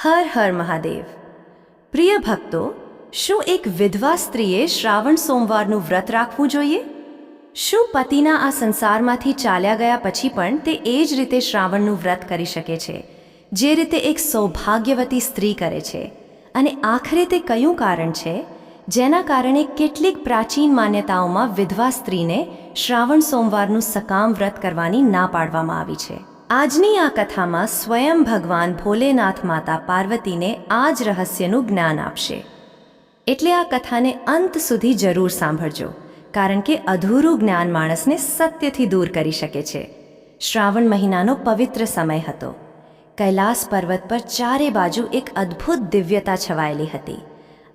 હર હર મહાદેવ। પ્રિય ભક્તો, શું એક વિધવા સ્ત્રીએ શ્રાવણ સોમવારનું વ્રત રાખવું જોઈએ? શું પતિના આ સંસારમાંથી ચાલ્યા ગયા પછી પણ તે એ જ રીતે શ્રાવણનું વ્રત કરી શકે છે જે રીતે એક સૌભાગ્યવતી સ્ત્રી કરે છે? અને આખરે તે કયું કારણ છે જેના કારણે કેટલીક પ્રાચીન માન્યતાઓમાં વિધવા સ્ત્રીને શ્રાવણ સોમવારનું સકામ વ્રત કરવાની ના પાડવામાં આવી છે? આજની આ કથામાં સ્વયં ભગવાન ભોલેનાથ માતા પાર્વતીને આ જ રહસ્યનું જ્ઞાન આપશે, એટલે આ કથાને અંત સુધી જરૂર સાંભળજો, કારણ કે અધૂરું જ્ઞાન માણસને સત્યથી દૂર કરી શકે છે। શ્રાવણ મહિનાનો પવિત્ર સમય હતો। કૈલાસ પર્વત પર ચારે બાજુ એક અદ્ભુત દિવ્યતા છવાયેલી હતી।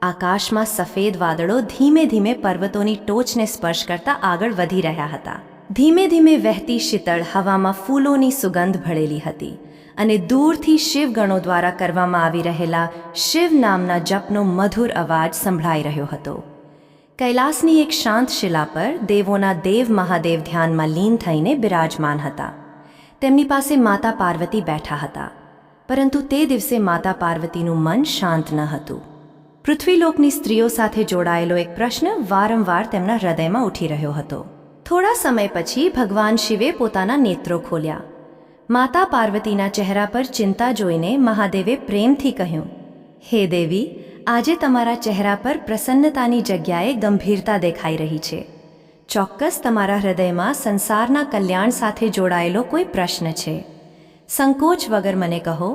આકાશમાં સફેદ વાદળો ધીમે ધીમે પર્વતોની ટોચને સ્પર્શ કરતા આગળ વધી રહ્યા હતા। ધીમે ધીમે વહેતી શીતળ હવામાં ફૂલોની સુગંધ ભળેલી હતી અને દૂરથી શિવગણો દ્વારા કરવામાં આવી રહેલા શિવ નામના જપનો મધુર અવાજ સંભળાઈ રહ્યો હતો। કૈલાસની એક શાંત શિલા પર દેવોના દેવ મહાદેવ ધ્યાનમાં લીન થઈને બિરાજમાન હતા। તેમની પાસે માતા પાર્વતી બેઠા હતા, પરંતુ તે દિવસે માતા પાર્વતીનું મન શાંત ન હતું। પૃથ્વીલોકની સ્ત્રીઓ સાથે જોડાયેલો એક પ્રશ્ન વારંવાર તેમના હૃદયમાં ઉઠી રહ્યો હતો। થોડા સમય પછી ભગવાન શિવે પોતાના નેત્રો ખોલ્યા। માતા પાર્વતીના ચહેરા પર ચિંતા જોઈને મહાદેવે પ્રેમથી કહ્યું, હે દેવી, આજે તમારા ચહેરા પર પ્રસન્નતાની જગ્યાએ ગંભીરતા દેખાઈ રહી છે। ચોક્કસ તમારા હૃદયમાં સંસારના કલ્યાણ સાથે જોડાયેલો કોઈ પ્રશ્ન છે। સંકોચ વગર મને કહો।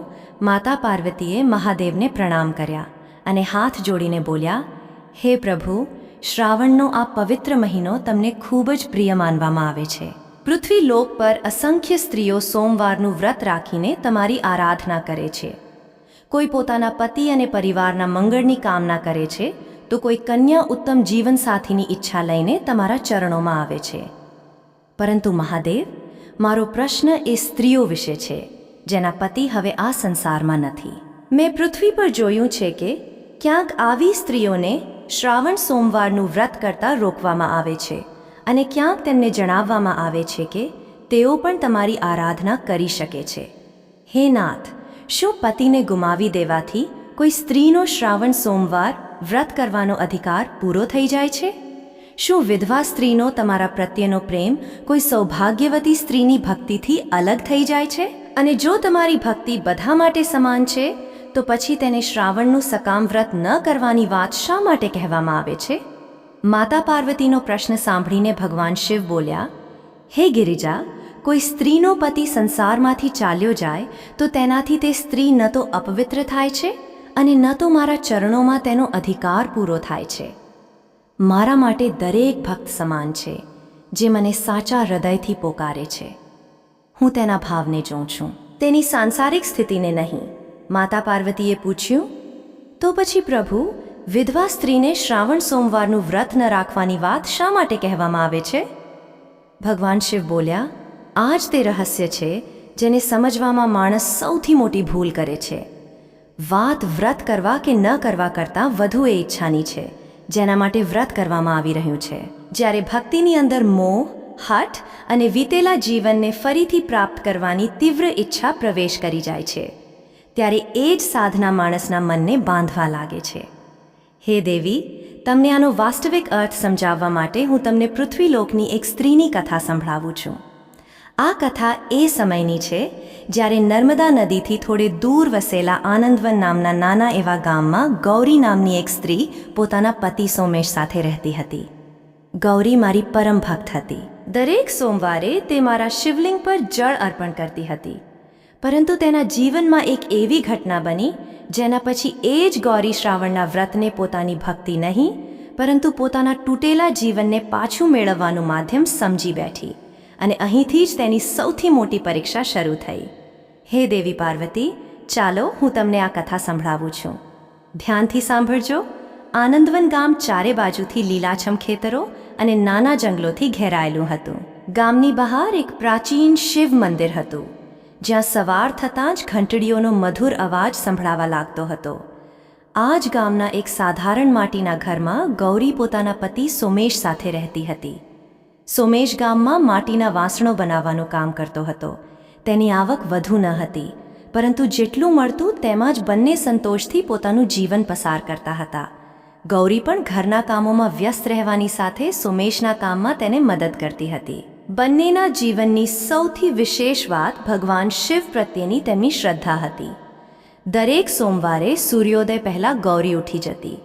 માતા પાર્વતીએ મહાદેવને પ્રણામ કર્યા અને હાથ જોડીને બોલ્યા, હે પ્રભુ, શ્રાવણનો આ પવિત્ર મહિનો તમને ખૂબ જ પ્રિય માનવામાં આવે છે। પૃથ્વી લોક પર અસંખ્ય સ્ત્રીઓ સોમવારનું વ્રત રાખીને તમારી આરાધના કરે છે। કોઈ પોતાના પતિ અને પરિવારના મંગળની કામના કરે છે, તો કોઈ કન્યા ઉત્તમ જીવનસાથીની ઈચ્છા લઈને તમારા ચરણોમાં આવે છે। પરંતુ મહાદેવ, મારો પ્રશ્ન એ સ્ત્રીઓ વિશે છે જેના પતિ હવે આ સંસારમાં નથી। મેં પૃથ્વી પર જોયું છે કે ક્યાંક આવી સ્ત્રીઓને શ્રાવણ સોમવારનું વ્રત કરતા રોકવામાં આવે છે અને ક્યાંક તેમને જણાવવામાં આવે છે કે તેઓ પણ તમારી આરાધના કરી શકે છે। હે નાથ, શું પતિને ગુમાવી દેવાથી કોઈ સ્ત્રીનો શ્રાવણ સોમવાર વ્રત કરવાનો અધિકાર પૂરો થઈ જાય છે? શું વિધવા સ્ત્રીનો તમારા પ્રત્યેનો પ્રેમ કોઈ સૌભાગ્યવતી સ્ત્રીની ભક્તિથી અલગ થઈ જાય છે? અને જો તમારી ભક્તિ બધા માટે સમાન છે, તો પછી તેને શ્રાવણનું સકામ વ્રત ન કરવાની વાત શા માટે કહેવામાં આવે છે? માતા પાર્વતીનો પ્રશ્ન સાંભળીને ભગવાન શિવ બોલ્યા, હે ગિરિજા, કોઈ સ્ત્રીનો પતિ સંસારમાંથી ચાલ્યો જાય તો તેનાથી તે સ્ત્રી ન તો અપવિત્ર થાય છે અને ન તો મારા ચરણોમાં તેનો અધિકાર પૂરો થાય છે। મારા માટે દરેક ભક્ત સમાન છે જે મને સાચા હૃદયથી પોકારે છે। હું તેના ભાવને જોઉં છું, તેની સાંસારિક સ્થિતિને નહીં। માતા પાર્વતીએ પૂછ્યું, તો પછી પ્રભુ, વિધવા સ્ત્રીને શ્રાવણ સોમવારનું વ્રત ન રાખવાની વાત શા માટે કહેવામાં આવે છે? ભગવાન શિવ બોલ્યા, આ જ તે રહસ્ય છે જેને સમજવામાં માણસ સૌથી મોટી ભૂલ કરે છે। વાત વ્રત કરવા કે ન કરવા કરતાં વધુ એ ઈચ્છાની છે જેના માટે વ્રત કરવામાં આવી રહ્યું છે। જ્યારે ભક્તિની અંદર મોહ, હઠ અને વીતેલા જીવનને ફરીથી પ્રાપ્ત કરવાની તીવ્ર ઈચ્છા પ્રવેશ કરી જાય છે, ત્યારે એ જ સાધના માણસના મનને બાંધવા લાગે છે। હે દેવી, તમને આનો વાસ્તવિક અર્થ સમજાવવા માટે હું તમને પૃથ્વીલોકની એક સ્ત્રીની કથા સંભળાવું છું। આ કથા એ સમયની છે જ્યારે નર્મદા નદીથી થોડે દૂર વસેલા આનંદવન નામના નાના એવા ગામમાં ગૌરી નામની એક સ્ત્રી પોતાના પતિ સોમેશ સાથે રહેતી હતી। ગૌરી મારી પરમ ભક્ત હતી। દરેક સોમવારે તે મારા શિવલિંગ પર જળ અર્પણ કરતી હતી, પરંતુ તેના જીવનમાં એક એવી ઘટના બની જેના પછી એ જ ગૌરી શ્રાવણના વ્રતને પોતાની ભક્તિ નહીં, પરંતુ પોતાના તૂટેલા જીવનને પાછું મેળવવાનું માધ્યમ સમજી બેઠી અને અહીંથી જ તેની સૌથી મોટી પરીક્ષા શરૂ થઈ। હે દેવી પાર્વતી, ચાલો હું તમને આ કથા સંભળાવું છું। ધ્યાનથી સાંભળજો। આનંદવન ગામ ચારે બાજુથી લીલાછમ ખેતરો અને નાના જંગલોથી ઘેરાયેલું હતું। ગામની બહાર એક પ્રાચીન શિવ મંદિર હતું, જ્યાં સવાર થતાં જ ઘંટડીઓનો મધુર અવાજ સંભળાવા લાગતો હતો। આ જ ગામના એક સાધારણ માટીના ઘરમાં ગૌરી પોતાના પતિ સોમેશ સાથે રહેતી હતી। સોમેશ ગામમાં માટીના વાસણો બનાવવાનું કામ કરતો હતો। તેની આવક વધુ ન હતી, પરંતુ જેટલું મળતું તેમાં જ બંને સંતોષથી પોતાનું જીવન પસાર કરતા હતા. ગૌરી પણ ઘરના કામોમાં વ્યસ્ત રહેવાની સાથે સોમેશના કામમાં તેને મદદ કરતી હતી. બંનેના જીવનની સૌથી વિશેષ વાત ભગવાન શિવ પ્રત્યેની તેમની શ્રદ્ધા હતી. દરેક સોમવારે સૂર્યોદય પહેલાં ગૌરી ઉઠી જતી,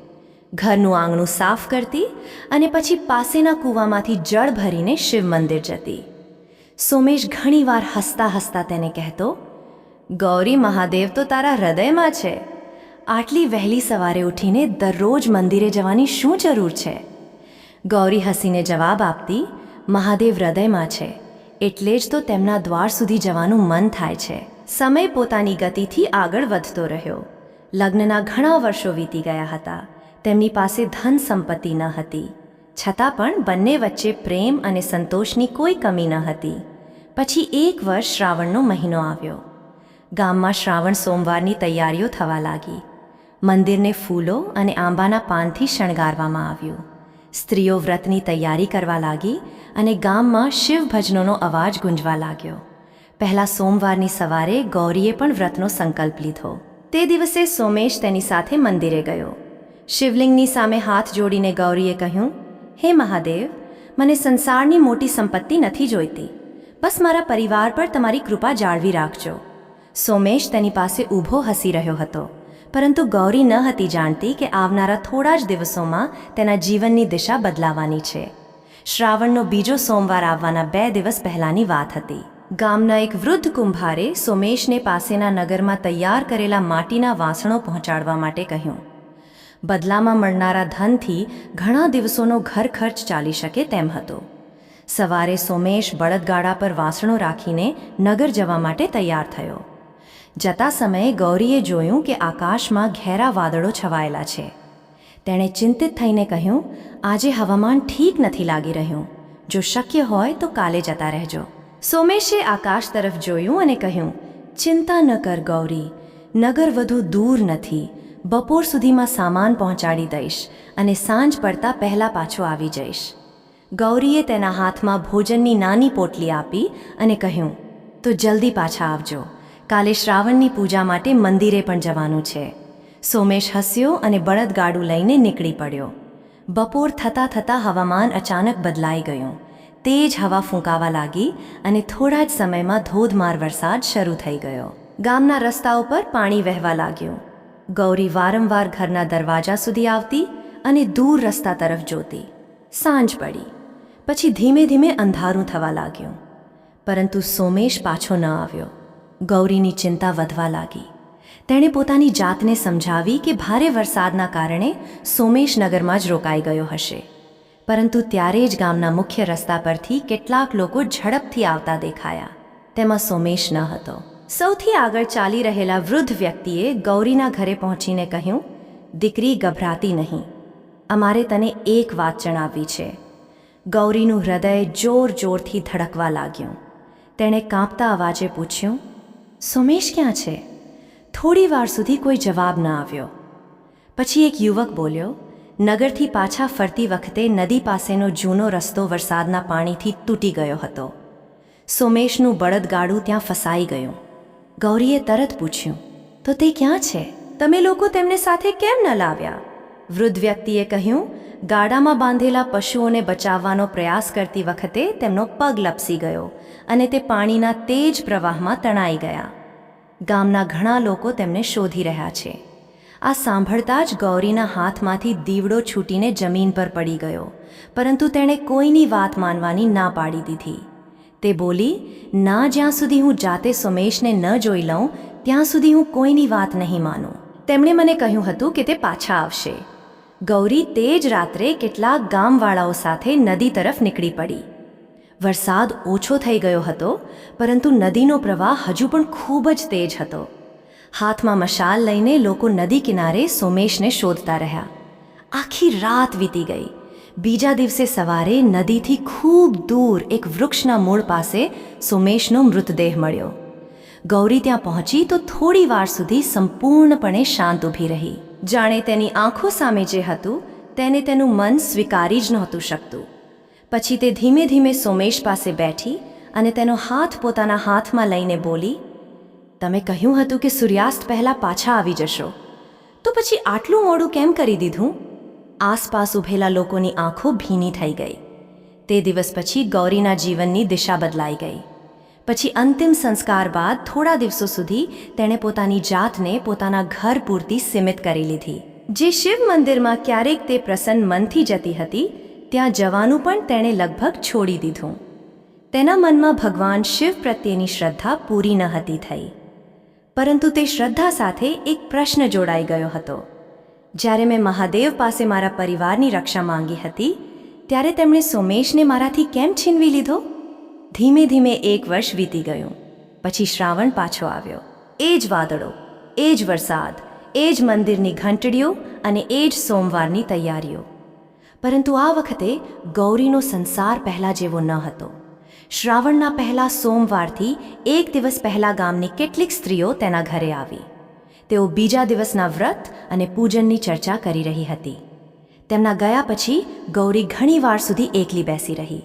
ઘરનું આંગણું સાફ કરતી અને પછી પાસેના કૂવામાંથી જળ ભરીને શિવ મંદિર જતી. સોમેશ ઘણીવાર હસતા હસતા તેને કહેતો, ગૌરી, મહાદેવ તો તારા હૃદયમાં છે. આટલી વહેલી સવારે ઉઠીને દરરોજ મંદિરે જવાની શું જરૂર છે? ગૌરી હસીને જવાબ આપતી, મહાદેવ હૃદયમાં છે એટલે જ તો તેમના દ્વાર સુધી જવાનું મન થાય છે. સમય પોતાની ગતિથી આગળ વધતો રહ્યો. લગ્નના ઘણા વર્ષો વીતી ગયા હતા. તેમની પાસે ધન સંપત્તિ ન હતી, છતાં પણ બંને વચ્ચે પ્રેમ અને સંતોષની કોઈ કમી ન હતી. પછી એક વર્ષ શ્રાવણનો મહિનો આવ્યો. ગામમાં શ્રાવણ સોમવારની તૈયારીઓ થવા લાગી. મંદિરને ફૂલો અને આંબાના પાનથી શણગારવામાં આવ્યું. સ્ત્રીઓ વ્રતની તૈયારી કરવા લાગી અને ગામમાં શિવ ભજનોનો અવાજ ગુંજવા લાગ્યો. પહેલા સોમવારની સવારે ગૌરીએ પણ વ્રતનો સંકલ્પ લીધો. તે દિવસે સોમેશ તેની સાથે મંદિરે ગયો. શિવલિંગની સામે હાથ જોડીને ગૌરીએ કહ્યું, હે મહાદેવ, મને સંસારની મોટી સંપત્તિ નથી જોઈતી. બસ મારા પરિવાર પર તમારી કૃપા જાળવી રાખજો. સોમેશ તેની પાસે ઊભો હસી રહ્યો હતો, પરંતુ ગૌરી ન હતી જાણતી કે આવનારા થોડા જ દિવસોમાં તેના જીવનની દિશા બદલાવાની છે. શ્રાવણનો બીજો સોમવાર આવવાના 2 દિવસ પહેલાંની વાત હતી. ગામના એક વૃદ્ધ કુંભારે સોમેશને પાસેના નગરમાં તૈયાર કરેલા માટીના વાસણો પહોંચાડવા માટે કહ્યું. બદલામાં મળનારા ધનથી ઘણા દિવસોનો ઘર ખર્ચ ચાલી શકે તેમ હતો. સવારે સોમેશ બળદગાડા પર વાસણો રાખીને નગર જવા માટે તૈયાર થયો. જતા સમયે ગૌરીએ જોયું કે આકાશમાં ઘેરા વાદળો છવાયેલા છે. તેણે ચિંતિત થઈને કહ્યું, આજે હવામાન ઠીક નથી લાગી રહ્યું. જો શક્ય હોય તો કાલે જતા રહેજો. સોમેશે આકાશ તરફ જોયું અને કહ્યું, ચિંતા ન કર ગૌરી, નગર વધુ દૂર નથી. બપોર સુધીમાં સામાન પહોંચાડી દઈશ અને સાંજ પડતા પહેલાં પાછો આવી જઈશ. ગૌરીએ તેના હાથમાં ભોજનની નાની પોટલી આપી અને કહ્યું, તો જલ્દી પાછા આવજો. કાલે શ્રાવણની પૂજા માટે મંદિરે પણ જવાનું છે. સોમેશ હસ્યો અને બળદગાડું લઈને નીકળી પડ્યો. બપોર થતાં થતાં હવામાન અચાનક બદલાઈ ગયું. તેજ હવા ફૂંકાવા લાગી અને થોડા જ સમયમાં ધોધમાર વરસાદ શરૂ થઈ ગયો. ગામના રસ્તાઓ પર પાણી વહેવા લાગ્યું. ગૌરી વારંવાર ઘરના દરવાજા સુધી આવતી અને દૂર રસ્તા તરફ જોતી. સાંજ પડી. પછી ધીમે ધીમે અંધારું થવા લાગ્યું, પરંતુ સોમેશ પાછો ન આવ્યો. ગૌરીની ચિંતા વધવા લાગી. તેણે પોતાની જાતને સમજાવી કે ભારે વરસાદના કારણે સોમેશ નગરમાં જ રોકાઈ ગયો હશે. પરંતુ ત્યારે જ ગામના મુખ્ય રસ્તા પરથી કેટલાક લોકો ઝડપથી આવતા દેખાયા. તેમાં સોમેશ ન હતો. સૌથી આગળ ચાલી રહેલા વૃદ્ધ વ્યક્તિએ ગૌરીના ઘરે પહોંચીને કહ્યું, દીકરી, ગભરાતી નહીં. અમારે તને એક વાત જણાવવી છે. ગૌરીનું હૃદય જોર જોરથી ધડકવા લાગ્યું. તેણે કાંપતા અવાજે પૂછ્યું, સોમેશ ક્યાં છે? થોડી વાર સુધી કોઈ જવાબ ન આવ્યો. પછી એક યુવક બોલ્યો, નગરથી પાછા ફરતી વખતે નદી પાસેનો જૂનો રસ્તો વરસાદના પાણીથી તૂટી ગયો હતો. સોમેશનું બળદગાડું ત્યાં ફસાઈ ગયું. ગૌરીએ તરત પૂછ્યું, તો તે ક્યાં છે? તમે લોકો તેમને સાથે કેમ ન લાવ્યા? વૃદ્ધ વ્યક્તિએ કહ્યું, ગાડામાં બાંધેલા પશુઓને બચાવવાનો પ્રયાસ કરતી વખતે તેમનો પગ લપસી ગયો અને તે પાણીના તેજ પ્રવાહમાં તણાઈ ગયા. ગામના ઘણા લોકો તેમને શોધી રહ્યા છે. આ સાંભળતા જ ગૌરીના હાથમાંથી દીવડો છૂટીને જમીન પર પડી ગયો, પરંતુ તેણે કોઈની વાત માનવાની ના પાડી દીધી. તે બોલી, ના, જ્યાં સુધી હું જાતે સોમેશને ન જોઈ લઉં ત્યાં સુધી હું કોઈની વાત નહીં માનું. તેમણે મને કહ્યું હતું કે તે પાછા આવશે. ગૌરી તે જ રાત્રે કેટલાક ગામવાળાઓ સાથે નદી તરફ નીકળી પડી. વરસાદ ઓછો થઈ ગયો હતો, પરંતુ નદીનો પ્રવાહ હજુ પણ ખૂબ જ તેજ હતો. હાથમાં મશાલ લઈને લોકો નદી કિનારે સોમેશને શોધતા રહ્યા. આખી રાત વીતી ગઈ. બીજા દિવસે સવારે નદીથી ખૂબ દૂર એક વૃક્ષના મૂળ પાસે સોમેશનો મૃતદેહ મળ્યો. ગૌરી ત્યાં પહોંચી તો થોડી વાર સુધી સંપૂર્ણપણે શાંત ઊભી રહી. જાણે તેની આંખો સામે જે હતું તેને તેનું મન સ્વીકારી જ નહોતું શકતું. પછી તે ધીમે ધીમે સોમેશ પાસે બેઠી અને તેનો હાથ પોતાના હાથમાં લઈને બોલી, તમે કહ્યું હતું કે સૂર્યાસ્ત પહેલાં પાછા આવી જશો, તો પછી આટલું મોડું કેમ કરી દીધું? આસપાસ ઊભેલા લોકોની આંખો ભીની થઈ ગઈ. તે દિવસ પછી ગૌરીના જીવનની દિશા બદલાઈ ગઈ. પછી અંતિમ સંસ્કાર બાદ થોડા દિવસો સુધી તેણે પોતાની જાતને પોતાના ઘર પૂરતી સીમિત કરી લીધી. જે શિવ મંદિરમાં ક્યારેક તે પ્રસન્ન મનથી જતી હતી, ત્યાં જવાનું પણ તેણે લગભગ છોડી દીધું. તેના મનમાં ભગવાન શિવ પ્રત્યેની શ્રદ્ધા પૂરી ન હતી થઈ, પરંતુ તે શ્રદ્ધા સાથે એક પ્રશ્ન જોડાઈ ગયો હતો. જ્યારે મેં મહાદેવ પાસે મારા પરિવારની રક્ષા માંગી હતી, ત્યારે તેમણે સોમેશને મારાથી કેમ છીનવી લીધો? ધીમે ધીમે 1 વર્ષ વીતી ગયું. પછી શ્રાવણ પાછો આવ્યો. એ જ વાદળો, એ જ વરસાદ, એ જ મંદિરની ઘંટડીઓ અને એ જ સોમવારની તૈયારીઓ. પરંતુ આ વખતે ગૌરીનો સંસાર પહેલાં જેવો ન હતો. શ્રાવણના પહેલા સોમવારથી 1 દિવસ પહેલાં ગામની કેટલીક સ્ત્રીઓ તેના ઘરે આવી. તેઓ બીજા દિવસના વ્રત અને પૂજનની ચર્ચા કરી રહી હતી. તેમના ગયા પછી ગૌરી ઘણી વાર સુધી એકલી બેસી રહી.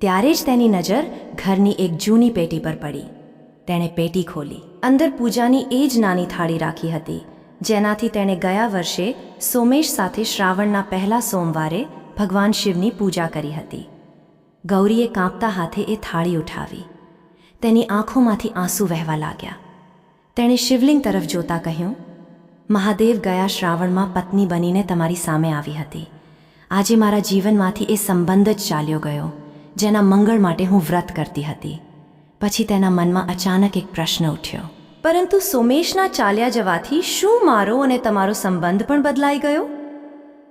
ત્યારે જ તેની નજર ઘરની એક જૂની પેટી પર પડી. તેણે પેટી ખોલી. અંદર પૂજાની એ જ નાની થાળી રાખી હતી, જેનાથી તેણે ગયા વર્ષે સોમેશ સાથે શ્રાવણના પહેલા સોમવારે ભગવાન શિવની પૂજા કરી હતી. ગૌરીએ કાંપતા હાથે એ થાળી ઉઠાવી. તેની આંખોમાંથી આંસુ વહેવા લાગ્યા. તેણે શિવલિંગ તરફ જોતા કહ્યું, મહાદેવ ગયા શ્રાવણમાં પત્ની બનીને તમારી સામે આવી હતી. આજે મારા જીવનમાંથી એ સંબંધ જ ચાલ્યો ગયો, જેના મંગળ માટે હું વ્રત કરતી હતી. પછી તેના મનમાં અચાનક એક પ્રશ્ન ઉઠ્યો, પરંતુ સોમેશના ચાલ્યા જવાથી શું મારો અને તમારો સંબંધ પણ બદલાઈ ગયો?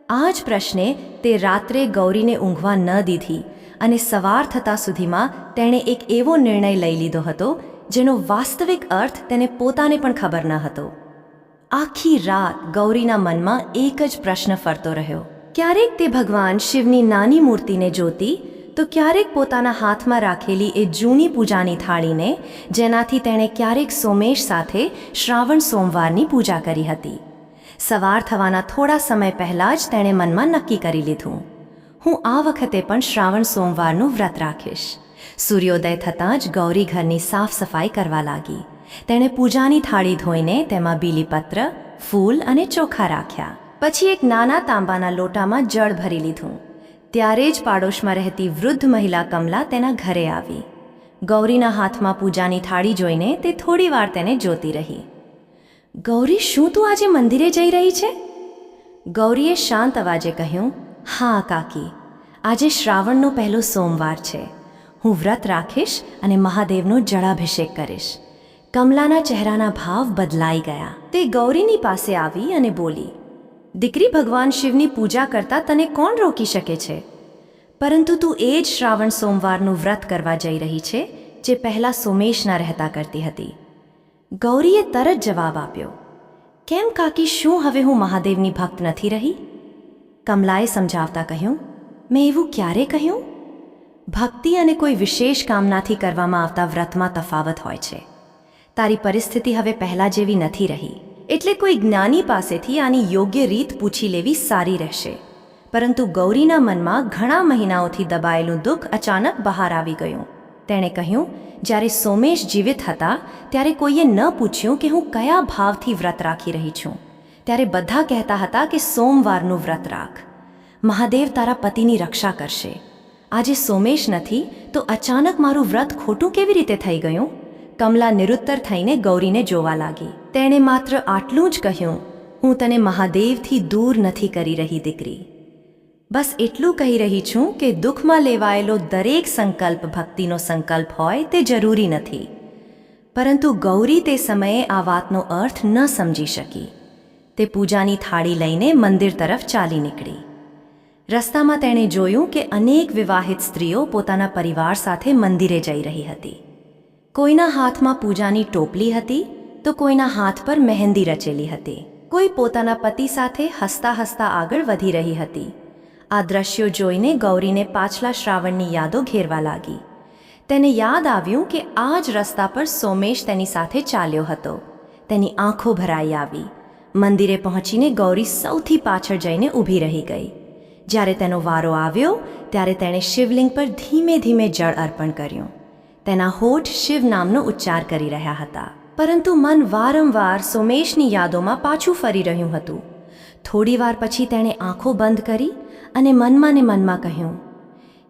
આ જ પ્રશ્ને તે રાત્રે ગૌરીને ઊંઘવા ન દીધી અને સવાર થતાં સુધીમાં તેણે એક એવો નિર્ણય લઈ લીધો હતો જેનો વાસ્તવિક અર્થ તેને પોતાને પણ ખબર ન હતો. આખી રાત ગૌરીના મનમાં એક જ પ્રશ્ન ફરતો રહ્યો. ક્યારેક તે ભગવાન શિવની નાની મૂર્તિને જોતી, તો ક્યારેક પોતાના હાથમાં રાખેલી એ જૂની પૂજાની થાળીને, જેનાથી તેણે ક્યારેક સોમેશ સાથે શ્રાવણ સોમવારની પૂજા કરી હતી. સવાર થવાના થોડા સમય પહેલાં જ તેણે મનમાં નક્કી કરી લીધું, હું આ વખતે પણ શ્રાવણ સોમવારનું વ્રત રાખીશ. સૂર્યોદય થતાં જ ગૌરી ઘરની સાફ સફાઈ કરવા લાગી. તેણે પૂજાની થાળી ધોઈને તેમાં બીલીપત્ર, ફૂલ અને ચોખા રાખ્યા. પછી એક નાના તાંબાના લોટામાં જળ ભરી લીધું. ત્યારે જ પાડોશમાં રહેતી વૃદ્ધ મહિલા કમલા તેના ઘરે આવી. ગૌરીના હાથમાં પૂજાની થાળી જોઈને તે થોડી વાર તેને જોતી રહી. ગૌરી, શું તું આજે મંદિરે જઈ રહી છે? ગૌરીએ શાંત અવાજે કહ્યું, હા કાકી, આજે શ્રાવણનો પહેલો સોમવાર છે. હું વ્રત રાખીશ અને મહાદેવનો જળાભિષેક કરીશ. કમલાના ચહેરાના ભાવ બદલાઈ ગયા. તે ગૌરીની પાસે આવી અને બોલી, દીકરી, ભગવાન શિવની પૂજા કરતા તને કોણ રોકી શકે છે? પરંતુ તું એ જ શ્રાવણ સોમવારનું વ્રત કરવા જઈ રહી છે જે પહેલાં સોમેશના રહેતા કરતી હતી. ગૌરીએ તરત જવાબ આપ્યો, કેમ કાકી, શું હવે હું મહાદેવની ભક્ત નથી રહી? કમલાએ સમજાવતા કહ્યું, મેં એવું ક્યારે કહ્યું? ભક્તિ અને કોઈ વિશેષ કામનાથી કરવામાં આવતા વ્રતમાં તફાવત હોય છે. તારી પરિસ્થિતિ હવે પહેલાં જેવી નથી રહી, એટલે કોઈ જ્ઞાની પાસેથી આની યોગ્ય રીત પૂછી લેવી સારી રહેશે. પરંતુ ગૌરીના મનમાં ઘણા મહિનાઓથી દબાયેલું દુઃખ અચાનક બહાર આવી ગયું. તેણે કહ્યું, જ્યારે સોમેશ જીવિત હતા ત્યારે કોઈએ ન પૂછ્યું કે હું કયા ભાવથી વ્રત રાખી રહી છું. ત્યારે બધા કહેતા હતા કે સોમવારનું વ્રત રાખ, મહાદેવ તારા પતિની રક્ષા કરશે. આજે સોમેશ નથી તો અચાનક મારું વ્રત ખોટું કેવી રીતે થઈ ગયું? કમલા નિરુત્તર થઈને ગૌરીને જોવા લાગી. તેણે માત્ર આટલું જ કહ્યું, હું તને મહાદેવથી દૂર નથી કરી રહી દીકરી. બસ એટલું કહી રહી છું કે દુઃખમાં લેવાયેલો દરેક સંકલ્પ ભક્તિનો સંકલ્પ હોય તે જરૂરી નથી. પરંતુ ગૌરી તે સમયે આ વાતનો અર્થ ન સમજી શકી. તે પૂજાની થાળી લઈને મંદિર તરફ ચાલી નીકળી. રસ્તામાં તેણે જોયું કે અનેક વિવાહિત સ્ત્રીઓ પોતાના પરિવાર સાથે મંદિરે જઈ રહી હતી. કોઈના હાથમાં પૂજાની ટોપલી હતી તો કોઈના હાથ પર મહેંદી રચેલી હતી. કોઈ પોતાના પતિ સાથે હસતા હસતા આગળ વધી રહી હતી. આ દ્રશ્યો જોઈને ગૌરીને પાછલા શ્રાવણની યાદો ઘેરવા લાગી. તેને યાદ આવ્યું કે આ જ રસ્તા પર સોમેશ તેની સાથે ચાલ્યો હતો. તેની આંખો ભરાઈ આવી. મંદિરે પહોંચીને ગૌરી સૌથી પાછળ જઈને ઊભી રહી ગઈ. જ્યારે તેનો વારો આવ્યો ત્યારે તેણે શિવલિંગ પર ધીમે ધીમે જળ અર્પણ કર્યું. તેના હોઠ શિવ નામનો ઉચ્ચાર કરી રહ્યા હતા. પરંતુ મન વારંવાર સોમેશની યાદોમાં પાછું ફરી રહ્યું હતું. થોડીવાર પછી તેણે આંખો બંધ કરી અને મનમાં ને મનમાં કહ્યું,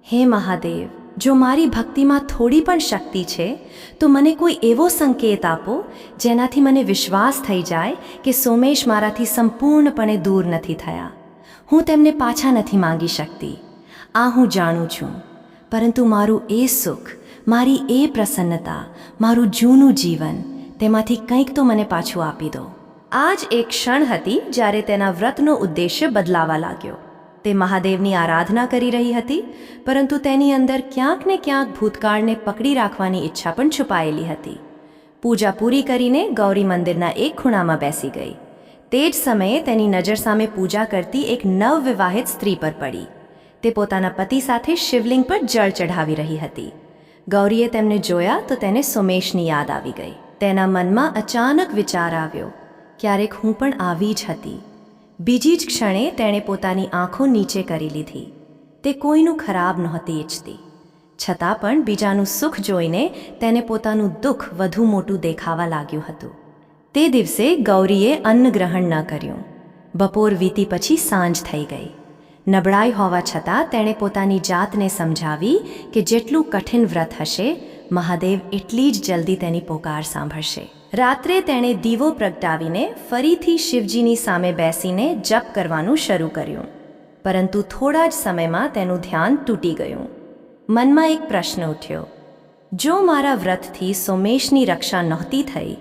હે મહાદેવ, જો મારી ભક્તિમાં થોડી પણ શક્તિ છે તો મને કોઈ એવો સંકેત આપો જેનાથી મને વિશ્વાસ થઈ જાય કે સોમેશ મારાથી સંપૂર્ણપણે દૂર નથી થયા. હું તેમને પાછા નથી માંગી શકતી, આ હું જાણું છું, પરંતુ મારું એ સુખ, મારી એ પ્રસન્નતા, મારું જૂનું જીવન, તેમાંથી કંઈક તો મને પાછું આપી દો. આ જ એક ક્ષણ હતી જ્યારે તેના વ્રતનો ઉદ્દેશ્ય બદલાવા લાગ્યો. તે મહાદેવની આરાધના કરી રહી હતી, પરંતુ તેની અંદર ક્યાંક ને ક્યાંક ભૂતકાળને પકડી રાખવાની ઈચ્છા પણ છુપાયેલી હતી. પૂજા પૂરી કરીને ગૌરી મંદિરના એક ખૂણામાં બેસી ગઈ. તે જ સમયે તેની નજર સામે પૂજા કરતી એક નવવિવાહિત સ્ત્રી પર પડી. તે પોતાના પતિ સાથે શિવલિંગ પર જળ ચઢાવી રહી હતી. ગૌરીએ તેમને જોયા તો તેને સોમેશની યાદ આવી ગઈ. તેના મનમાં અચાનક વિચાર આવ્યો, ક્યારેક હું પણ આવી જ હતી. બીજી જ ક્ષણે તેણે પોતાની આંખો નીચે કરી લીધી. તે કોઈનું ખરાબ નહોતી ઈચ્છતી, છતાં પણ બીજાનું સુખ જોઈને તેને પોતાનું દુઃખ વધુ મોટું દેખાવા લાગ્યું હતું. તે દિવસે ગૌરીએ અન્ન ગ્રહણ ન કર્યું. બપોર વીતી પછી સાંજ થઈ ગઈ. નબળાઈ હોવા છતાં તેણે પોતાની જાતને સમજાવી કે જેટલું કઠિન વ્રત હશે, મહાદેવ એટલી જ જલ્દી તેની પોકાર સાંભળશે. રાત્રે તેણે દીવો પ્રગટાવીને ફરીથી શિવજીની સામે બેસીને જપ કરવાનું શરૂ કર્યું. પરંતુ થોડા જ સમયમાં તેનું ધ્યાન તૂટી ગયું. મનમાં એક પ્રશ્ન ઉઠ્યો, જો મારા વ્રતથી સોમેશની રક્ષા નહોતી થઈ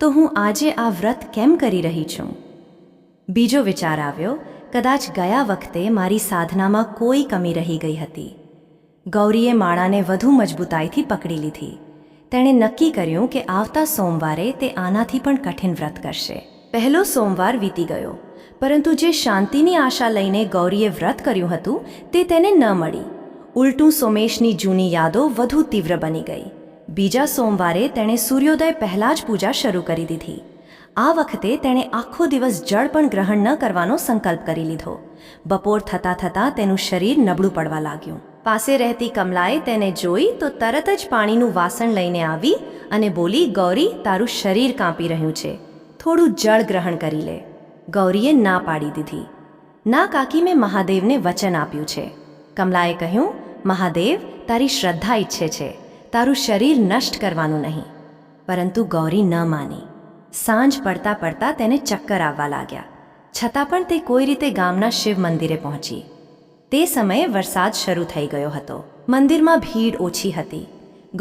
તો હું આજે આ વ્રત કેમ કરી રહી છું? બીજો વિચાર આવ્યો, કદાચ ગયા વખતે મારી સાધનામાં કોઈ કમી રહી ગઈ હતી. ગૌરીએ માળાને વધુ મજબૂતાઈથી પકડી લીધી. તેણે નક્કી કર્યું કે આવતા સોમવારે તે આનાથી પણ કઠિન વ્રત કરશે. પહેલો સોમવાર વીતી ગયો, પરંતુ જે શાંતિની આશા લઈને ગૌરીએ વ્રત કર્યું હતું તે તેને ન મળી. ઉલટું સોમેશની જૂની યાદો વધુ તીવ્ર બની ગઈ. બીજા સોમવારે તેણે સૂર્યોદય પહેલાં જ પૂજા શરૂ કરી દીધી. આ વખતે તેણે આખો દિવસ જળ પણ ગ્રહણ ન કરવાનો સંકલ્પ કરી લીધો. બપોર થતાં થતાં તેનું શરીર નબળું પડવા લાગ્યું. પાસે રહેતી કમલાએ તેને જોઈ તો તરત જ પાણીનું વાસણ લઈને આવી અને બોલી, ગૌરી, તારું શરીર કાંપી રહ્યું છે, થોડું જળ ગ્રહણ કરી લે. ગૌરીએ ના પાડી દીધી. ના કાકી, મેં મહાદેવને વચન આપ્યું છે. કમલાએ કહ્યું, મહાદેવ તારી શ્રદ્ધા ઈચ્છે છે, તારું શરીર નષ્ટ કરવાનું નહીં. પરંતુ ગૌરી ન માની. સાંજ પડતા પડતા તેને ચક્કર આવવા લાગ્યા, છતાં પણ તે કોઈ રીતે ગામના શિવ મંદિરે પહોંચી. તે સમયે વરસાદ શરૂ થઈ ગયો હતો. મંદિરમાં ભીડ ઓછી હતી.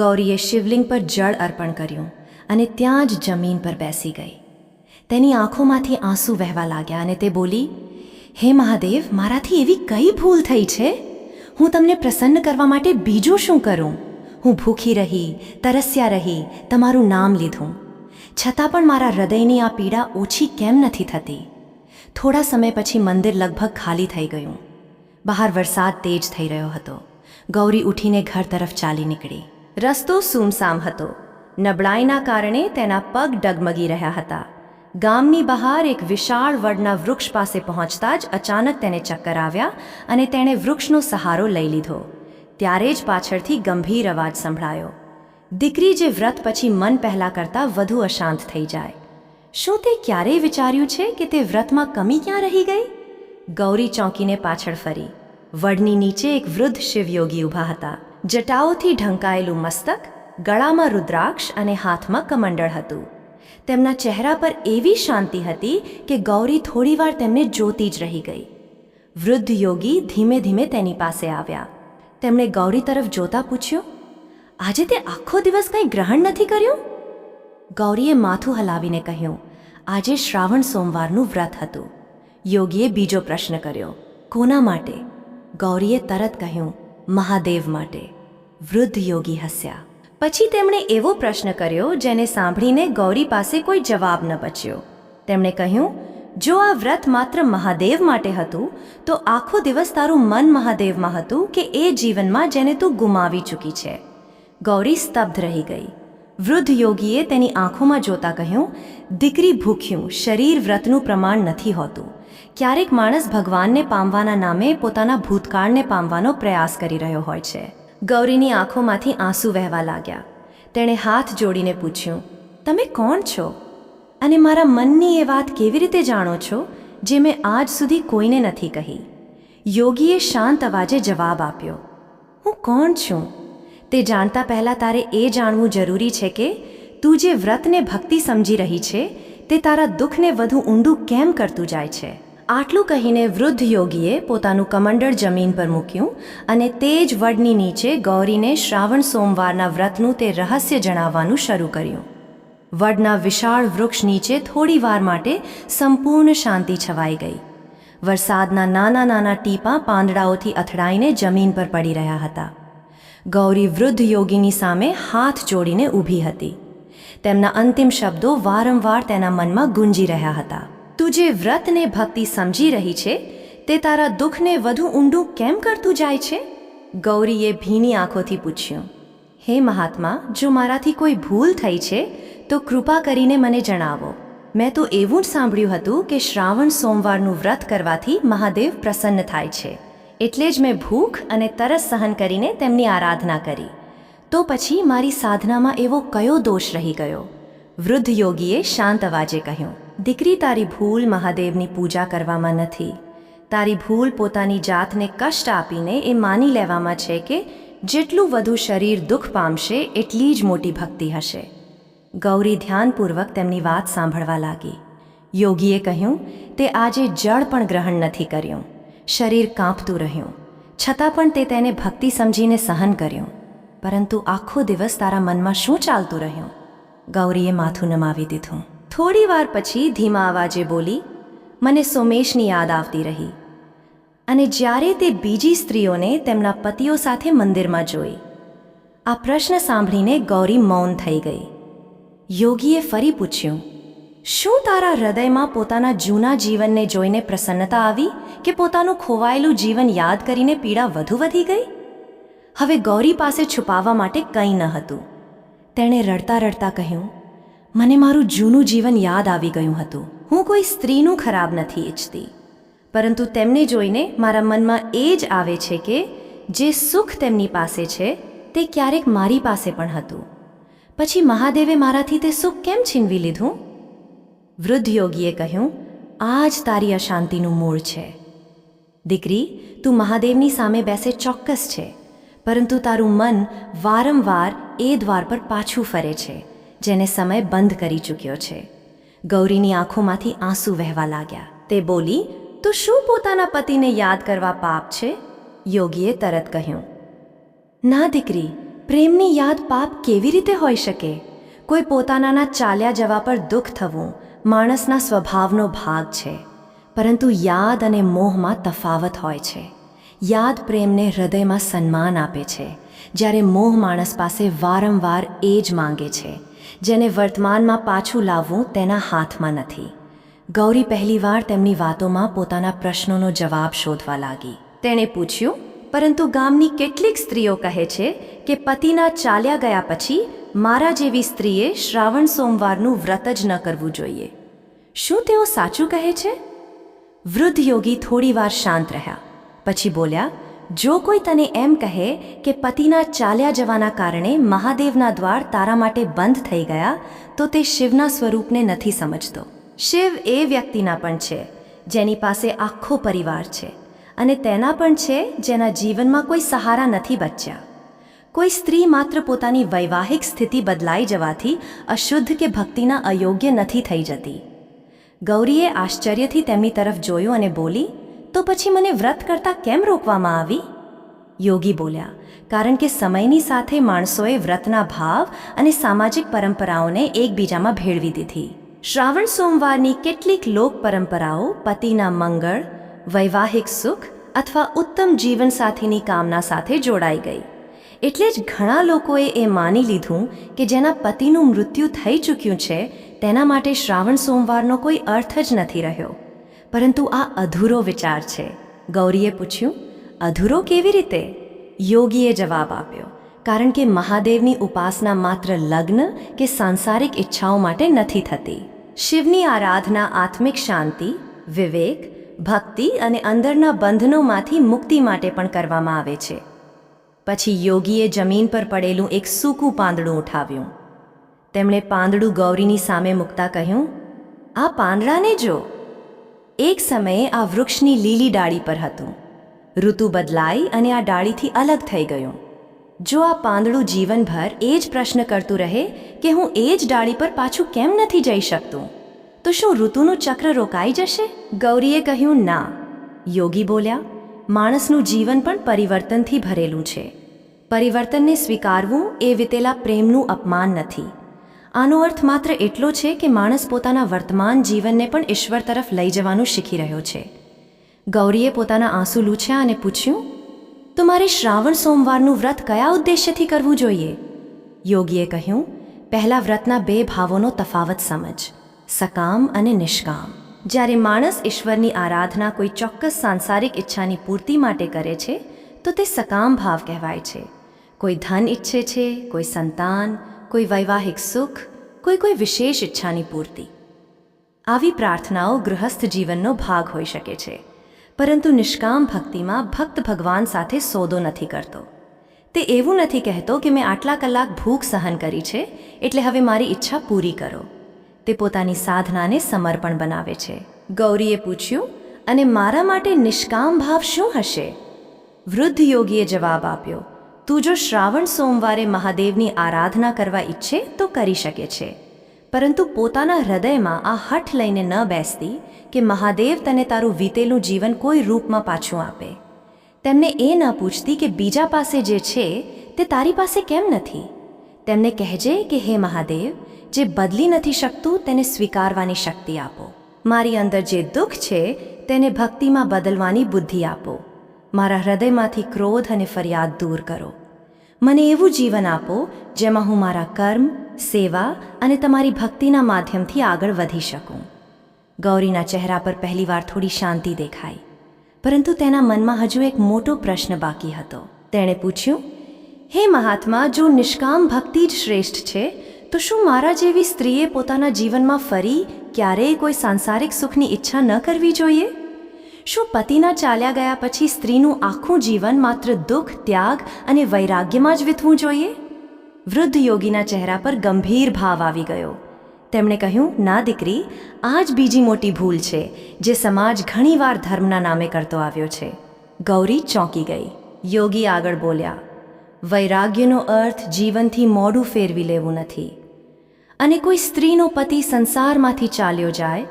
ગૌરીએ શિવલિંગ પર જળ અર્પણ કર્યું અને ત્યાં જ જમીન પર બેસી ગઈ. તેની આંખોમાંથી આંસુ વહેવા લાગ્યા અને તે બોલી, હે મહાદેવ, મારાથી એવી કઈ ભૂલ થઈ છે? હું તમને પ્રસન્ન કરવા માટે બીજું શું કરું? હું ભૂખી રહી, તરસ્યા રહી, તમારું નામ લીધું, છતાં પણ મારા હૃદયની આ પીડા ઓછી કેમ નથી થતી? થોડા સમય પછી મંદિર લગભગ ખાલી થઈ ગયું. બહાર વરસાદ તેજ થઈ રહ્યો હતો. ગૌરી ઉઠીને ઘર તરફ ચાલી નીકળી. રસ્તો સૂમસામ હતો. નબળાઈના કારણે તેના પગ ડગમગી રહ્યા હતા. ગામની બહાર એક વિશાળ વડના વૃક્ષ પાસે પહોંચતા જ અચાનક તેને ચક્કર આવ્યા અને તેણે વૃક્ષનો સહારો લઈ લીધો. ત્યારે જ પાછળથી ગંભીર અવાજ સંભળાયો. દીકરી જે વ્રત પછી મન પહેલાં કરતાં વધુ અશાંત થઈ જાય. શું તે ક્યારેય વિચાર્યું છે કે તે વ્રતમાં કમી ક્યાં રહી ગઈ? ગૌરી ચોંકીને પાછળ ફરી. વડની નીચે એક વૃદ્ધ શિવયોગી ઊભા હતા. જટાઓથી ઢંકાયેલું મસ્તક, ગળામાં રુદ્રાક્ષ અને હાથમાં કમંડળ હતું. તેમના ચહેરા પર એવી શાંતિ હતી કે ગૌરી થોડીવાર તેમને જોતી જ રહી ગઈ. વૃદ્ધ યોગી ધીમે ધીમે તેની પાસે આવ્યા. તેમણે ગૌરી તરફ જોતા પૂછ્યું, આજે તે આખો દિવસ કંઈ ગ્રહણ નથી કર્યું? ગૌરીએ માથું હલાવીને કહ્યું, આજે શ્રાવણ સોમવારનું વ્રત હતું. યોગીએ બીજો પ્રશ્ન કર્યો, કોના માટે? ગૌરીએ તરત કહ્યું, મહાદેવ માટે. વૃદ્ધ યોગી હસ્યા. પછી તેમણે એવો પ્રશ્ન કર્યો જેને સાંભળીને ગૌરી પાસે કોઈ જવાબ ન બચ્યો. તેમણે કહ્યું, જો આ વ્રત માત્ર મહાદેવ માટે હતું તો આખો દિવસ તારું મન મહાદેવમાં હતું કે એ જીવનમાં જેને તું ગુમાવી ચૂકી છે? ગૌરી સ્તબ્ધ રહી ગઈ. વૃદ્ધ યોગીએ તેની આંખોમાં જોતા કહ્યું, દીકરી, ભૂખ્યું શરીર વ્રતનું પ્રમાણ નથી હોતું. ક્યારેક માણસ ભગવાનને પામવાના નામે પોતાના ભૂતકાળને પામવાનો પ્રયાસ કરી રહ્યો હોય છે. ગૌરીની આંખોમાંથી આંસુ વહેવા લાગ્યા. તેણે હાથ જોડીને પૂછ્યું, તમે કોણ છો અને મારા મનની એ વાત કેવી રીતે જાણો છો જે મેં આજ સુધી કોઈને નથી કહી? યોગીએ શાંત અવાજે જવાબ આપ્યો, હું કોણ છું તે જાણતા પહેલાં તારે એ જાણવું જરૂરી છે કે તું જે વ્રતને ભક્તિ સમજી રહી છે તે તારા દુઃખને વધુ ઊંડું કેમ કરતું જાય છે. આટલું કહીને વૃદ્ધ યોગીએ પોતાનું કમંડળ જમીન પર મૂક્યું અને તે જ વડની નીચે ગૌરીને શ્રાવણ સોમવારના વ્રતનું તે રહસ્ય જણાવવાનું શરૂ કર્યું. વડના વિશાળ વૃક્ષ નીચે થોડી વાર માટે સંપૂર્ણ શાંતિ છવાઈ ગઈ. વરસાદના નાના નાના ટીપાં પાંદડાઓથી અથડાઈને જમીન પર પડી રહ્યા હતા. ગૌરી વૃદ્ધ યોગીની સામે હાથ જોડીને ઊભી હતી. તેમના અંતિમ શબ્દો વારંવાર તેના મનમાં ગુંજી રહ્યા હતા. તું જે વ્રતને ભક્તિ સમજી રહી છે તે તારા દુઃખને વધુ ઊંડું કેમ કરતું જાય છે? ગૌરીએ ભીની આંખોથી પૂછ્યું. હે મહાત્મા, જો મારાથી કોઈ ભૂલ થઈ છે તો કૃપા કરીને મને જણાવો. મેં તો એવું જ સાંભળ્યું હતું કે શ્રાવણ સોમવારનું વ્રત કરવાથી મહાદેવ પ્રસન્ન થાય છે, એટલે જ મેં ભૂખ અને તરસ સહન કરીને તેમની આરાધના કરી. તો પછી મારી સાધનામાં એવો કયો દોષ રહી ગયો? વૃદ્ધ યોગીએ શાંત અવાજે કહ્યું, દીકરી, તારી ભૂલ મહાદેવની પૂજા કરવામાં નથી. તારી ભૂલ પોતાની જાતને કષ્ટ આપીને એ માની લેવામાં છે કે જેટલું વધુ શરીર દુઃખ પામશે એટલી જ મોટી ભક્તિ હશે. ગૌરી ધ્યાનપૂર્વક તેમની વાત સાંભળવા લાગી. યોગીએ કહ્યું, તે આજે જળ પણ ગ્રહણ નથી કર્યું. શરીર કાંપતું રહ્યું, છતાં પણ તે તેને ભક્તિ સમજીને સહન કર્યું. પરંતુ આખો દિવસ તારા મનમાં શું ચાલતું રહ્યું? ગૌરીએ માથું નમાવી દીધું. થોડી વાર પછી ધીમા અવાજે બોલી, મને સોમેશની યાદ આવતી રહી અને જ્યારે તે બીજી સ્ત્રીઓને તેમના પતિઓ સાથે મંદિરમાં જોઈ. આ પ્રશ્ન સાંભળીને ગૌરી મૌન થઈ ગઈ. યોગીએ ફરી પૂછ્યું, શું તારા હૃદયમાં પોતાના જૂના જીવનને જોઈને પ્રસન્નતા આવી કે પોતાનું ખોવાયેલું જીવન યાદ કરીને પીડા વધુ વધી ગઈ? હવે ગૌરી પાસે છુપાવવા માટે કંઈ ન હતું. તેણે રડતા રડતા કહ્યું, મને મારું જૂનું જીવન યાદ આવી ગયું હતું. હું કોઈ સ્ત્રીનું ખરાબ નથી ઈચ્છતી, પરંતુ તેમને જોઈને મારા મનમાં એ જ આવે છે કે જે સુખ તેમની પાસે છે તે ક્યારેક મારી પાસે પણ હતું. પછી મહાદેવે મારાથી તે સુખ કેમ છીનવી લીધું? વૃદ્ધ યોગીએ કહ્યું, આ જ તારી અશાંતિનું મૂળ છે. દીકરી, તું મહાદેવની સામે બેસે ચોક્કસ છે, પરંતુ તારું મન વારંવાર એ દ્વાર પર પાછું ફરે છે જેને સમય બંધ કરી ચૂક્યો છે. ગૌરીની આંખોમાંથી આંસુ વહેવા લાગ્યા. તે બોલી, તો શું પોતાના પતિને યાદ કરવા પાપ છે? યોગીએ તરત કહ્યું, ના દીકરી, પ્રેમની યાદ પાપ કેવી રીતે હોઈ શકે? કોઈ પોતાનાના ચાલ્યા જવા પર દુઃખ થવું માણસના સ્વભાવનો ભાગ છે, પરંતુ યાદ અને મોહમાં તફાવત હોય છે. યાદ પ્રેમને હૃદયમાં સન્માન આપે છે, જ્યારે મોહ માણસ પાસે વારંવાર એ જ માંગે છે જેને વર્તમાનમાં પાછું લાવવું તેના હાથમાં નથી. ગૌરી પહેલીવાર તેમની વાતોમાં પોતાના પ્રશ્નોનો જવાબ શોધવા લાગી. તેણે પૂછ્યું, પરંતુ ગામની કેટલીક સ્ત્રીઓ કહે છે કે પતિના ચાલ્યા ગયા પછી મારા જેવી સ્ત્રીએ શ્રાવણ સોમવારનું વ્રત જ ન કરવું જોઈએ. શું તેઓ સાચું કહે છે? વૃદ્ધ યોગી થોડીવાર શાંત રહ્યા. પછી બોલ્યા, જો કોઈ તને એમ કહે કે પતિના ચાલ્યા જવાના કારણે મહાદેવના દ્વાર તારા માટે બંધ થઈ ગયા તો તે શિવના સ્વરૂપને નથી સમજતો. શિવ એ વ્યક્તિના પણ છે જેની પાસે આખો પરિવાર છે, અને તેના પણ છે જેના જીવનમાં કોઈ સહારા નથી બચ્યા. કોઈ સ્ત્રી માત્ર પોતાની વૈવાહિક સ્થિતિ બદલાઈ જવાથી અશુદ્ધ કે ભક્તિના અયોગ્ય નથી થઈ જતી. ગૌરીએ આશ્ચર્યથી તેમની તરફ જોયું અને બોલી, તો પછી મને વ્રત કરતા કેમ રોકવામાં આવી? યોગી બોલ્યા, કારણ કે સમયની સાથે માણસોએ વ્રતના ભાવ અને સામાજિક પરંપરાઓને એકબીજામાં ભેળવી દીધી. શ્રાવણ સોમવારની કેટલીક લોક પરંપરાઓ પતિના મંગળ, વૈવાહિક સુખ અથવા ઉત્તમ જીવનસાથીની કામના સાથે જોડાઈ ગઈ. એટલે જ ઘણા લોકોએ એ માની લીધું કે જેના પતિનું મૃત્યુ થઈ ચૂક્યું છે તેના માટે શ્રાવણ સોમવારનો કોઈ અર્થ જ નથી રહ્યો. પરંતુ આ અધૂરો વિચાર છે. ગૌરીએ પૂછ્યું, અધૂરો કેવી રીતે? યોગીએ જવાબ આપ્યો, કારણ કે મહાદેવની ઉપાસના માત્ર લગ્ન કે સાંસારિક ઈચ્છાઓ માટે નથી થતી. શિવની આરાધના આત્મિક શાંતિ, વિવેક, ભક્તિ અને અંદરના બંધનોમાંથી મુક્તિ માટે પણ કરવામાં આવે છે. પછી યોગીએ જમીન પર પડેલું એક સૂકું પાંદડું ઉઠાવ્યું. તેમણે પાંદડું ગૌરીની સામે મૂકતા કહ્યું, આ પાંદડાને જો. એક સમયે આ વૃક્ષની લીલી ડાળી પર હતું. ઋતુ બદલાઈ અને આ ડાળીથી અલગ થઈ ગયું. જો આ પાંદડું જીવનભર એ જ પ્રશ્ન કરતું રહે કે હું એ જ ડાળી પર પાછું કેમ નથી જઈ શકતું, તો શું ઋતુનું ચક્ર રોકાઈ જશે? ગૌરીએ કહ્યું, ના. યોગી બોલ્યા, માણસનું જીવન પણ પરિવર્તનથી ભરેલું છે. પરિવર્તનને સ્વીકારવું એ વિતેલા પ્રેમનું અપમાન નથી. આનો અર્થ માત્ર એટલો છે કે માણસ પોતાના વર્તમાન જીવનને પણ ઈશ્વર તરફ લઈ જવાનું શીખી રહ્યો છે. ગૌરીએ પોતાના આંસુ લૂછ્યા અને પૂછ્યું, તો મારે શ્રાવણ સોમવારનું વ્રત કયા ઉદ્દેશ્યથી કરવું જોઈએ? યોગીએ કહ્યું, પહેલા વ્રતના 2 ભાવોનો તફાવત સમજ, સકામ અને નિષ્કામ. જ્યારે માણસ ઈશ્વરની આરાધના કોઈ ચોક્કસ સાંસારિક ઈચ્છાની પૂર્તિ માટે કરે છે તો તે સકામ ભાવ કહેવાય છે. કોઈ ધન ઈચ્છે છે, કોઈ સંતાન, કોઈ વૈવાહિક સુખ, કોઈ વિશેષ ઈચ્છાની પૂર્તિ. આવી પ્રાર્થનાઓ ગૃહસ્થ જીવનનો ભાગ હોઈ શકે છે, પરંતુ નિષ્કામ ભક્તિમાં ભક્ત ભગવાન સાથે સોદો નથી કરતો. તે એવું નથી કહેતો કે મેં આટલા કલાક ભૂખ સહન કરી છે એટલે હવે મારી ઈચ્છા પૂરી કરો. તે પોતાની સાધનાને સમર્પણ બનાવે છે. ગૌરીએ પૂછ્યું, અને મારા માટે નિષ્કામ ભાવ શું હશે? વૃદ્ધ યોગીએ જવાબ આપ્યો, તું જો શ્રાવણ સોમવારે મહાદેવની આરાધના કરવા ઈચ્છે તો કરી શકે છે, પરંતુ પોતાના હૃદયમાં આ હઠ લઈને ન બેસતી કે મહાદેવ તને તારું વીતેલું જીવન કોઈ રૂપમાં પાછું આપે. તેમને એ ન પૂછતી કે બીજા પાસે જે છે તે તારી પાસે કેમ નથી. તેમને કહેજે કે હે મહાદેવ, જે બદલી નથી શકતું તેને સ્વીકારવાની શક્તિ આપો. મારી અંદર જે દુઃખ છે તેને ભક્તિમાં બદલવાની બુદ્ધિ આપો. મારા હૃદયમાંથી ક્રોધ અને ફરિયાદ દૂર કરો. મને એવું જીવન આપો જેમાં હું મારા કર્મ, સેવા અને તમારી ભક્તિના માધ્યમથી આગળ વધી શકું. ગૌરીના ચહેરા પર પહેલીવાર થોડી શાંતિ દેખાઈ, પરંતુ તેના મનમાં હજુ એક મોટો પ્રશ્ન બાકી હતો. તેણે પૂછ્યું, હે મહાત્મા, જો નિષ્કામ ભક્તિ જ શ્રેષ્ઠ છે તો શું મારા જેવી સ્ત્રીએ પોતાના જીવનમાં ફરી ક્યારેય કોઈ સાંસારિક સુખની ઈચ્છા ન કરવી જોઈએ? શું પતિના ચાલ્યા ગયા પછી સ્ત્રીનું આખું જીવન માત્ર દુઃખ, ત્યાગ અને વૈરાગ્યમાં જ વીતવું જોઈએ? વૃદ્ધ યોગીના ચહેરા પર ગંભીર ભાવ આવી ગયો. તેમણે કહ્યું, ના દીકરી, આ જ બીજી મોટી ભૂલ છે જે સમાજ ઘણીવાર ધર્મના નામે કરતો આવ્યો છે. ગૌરી ચોંકી ગઈ. યોગી આગળ બોલ્યા, વૈરાગ્યનો અર્થ જીવનથી મોઢું ફેરવી લેવું નથી. અને કોઈ સ્ત્રીનો પતિ સંસારમાંથી ચાલ્યો જાય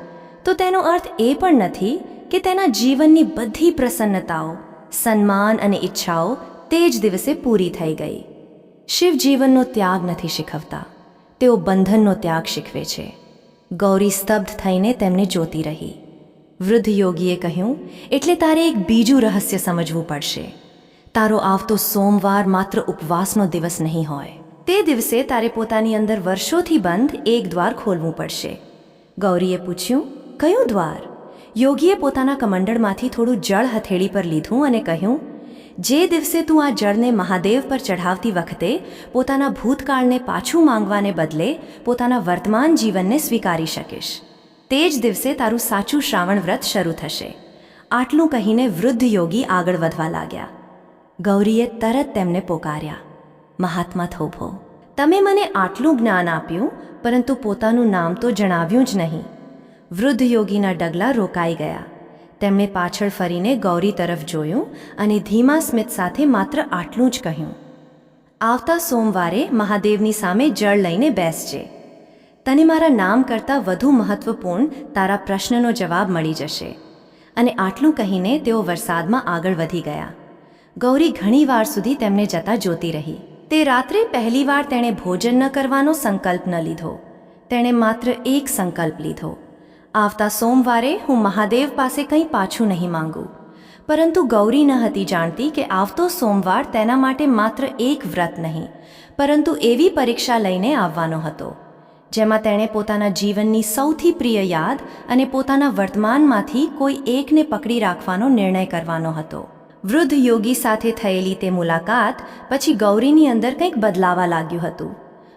તો તેનો અર્થ એ પણ નથી કે તેના જીવનની બધી પ્રસન્નતાઓ, સન્માન અને ઈચ્છાઓ તે જ દિવસે પૂરી થઈ ગઈ. શિવ જીવનનો ત્યાગ નથી શીખવતા, તેઓ બંધનનો ત્યાગ શીખવે છે. ગૌરી સ્તબ્ધ થઈને તેમને જોતી રહી. વૃદ્ધ યોગીએ કહ્યું, એટલે તારે એક બીજું રહસ્ય સમજવું પડશે. તારો આવતો સોમવાર માત્ર ઉપવાસનો દિવસ નહીં હોય. તે દિવસે તારે પોતાની અંદર વર્ષોથી બંધ એક દ્વાર ખોલવું પડશે. ગૌરીએ પૂછ્યું, કયું દ્વાર? યોગીએ પોતાના કમંડળમાંથી થોડું જળ હથેળી પર લીધું અને કહ્યું, જે દિવસે તું આ જળને મહાદેવ પર ચઢાવતી વખતે પોતાના ભૂતકાળને પાછું માંગવાને બદલે પોતાના વર્તમાન જીવનને સ્વીકારી શકીશ, તે જ દિવસે તારું સાચું શ્રાવણ વ્રત શરૂ થશે. આટલું કહીને વૃદ્ધ યોગી આગળ વધવા લાગ્યા. ગૌરીએ તરત તેમને પોકાર્યા, મહાત્મા થોભો, તમે મને આટલું જ્ઞાન આપ્યું પરંતુ પોતાનું નામ તો જણાવ્યું જ નહીં. વૃદ્ધ યોગીના ડગલા રોકાઈ ગયા. તેમણે પાછળ ફરીને ગૌરી તરફ જોયું અને ધીમા સ્મિત સાથે માત્ર આટલું જ કહ્યું, આવતા સોમવારે મહાદેવની સામે જળ લઈને બેસજે. તને મારા નામ કરતાં વધુ મહત્વપૂર્ણ તારા પ્રશ્નનો જવાબ મળી જશે. અને આટલું કહીને તેઓ વરસાદમાં આગળ વધી ગયા. ગૌરી ઘણીવાર સુધી તેમને જતા જોતી રહી. તે રાત્રે પહેલીવાર તેણે ભોજન ન કરવાનો સંકલ્પ ન લીધો. તેણે માત્ર એક સંકલ્પ લીધો, આવતા સોમવારે હું મહાદેવ પાસે કંઈ પાછું નહીં માંગું. પરંતુ ગૌરી ન હતી જાણતી કે આવતો સોમવાર તેના માટે માત્ર એક વ્રત નહીં, પરંતુ એવી પરીક્ષા લઈને આવવાનો હતો જેમાં તેણે પોતાના જીવનની સૌથી પ્રિય યાદ અને પોતાના વર્તમાનમાંથી કોઈ એકને પકડી રાખવાનો નિર્ણય કરવાનો હતો. વૃદ્ધ યોગી સાથે થયેલી તે મુલાકાત પછી ગૌરીની અંદર કંઈક બદલાવા લાગ્યું હતું.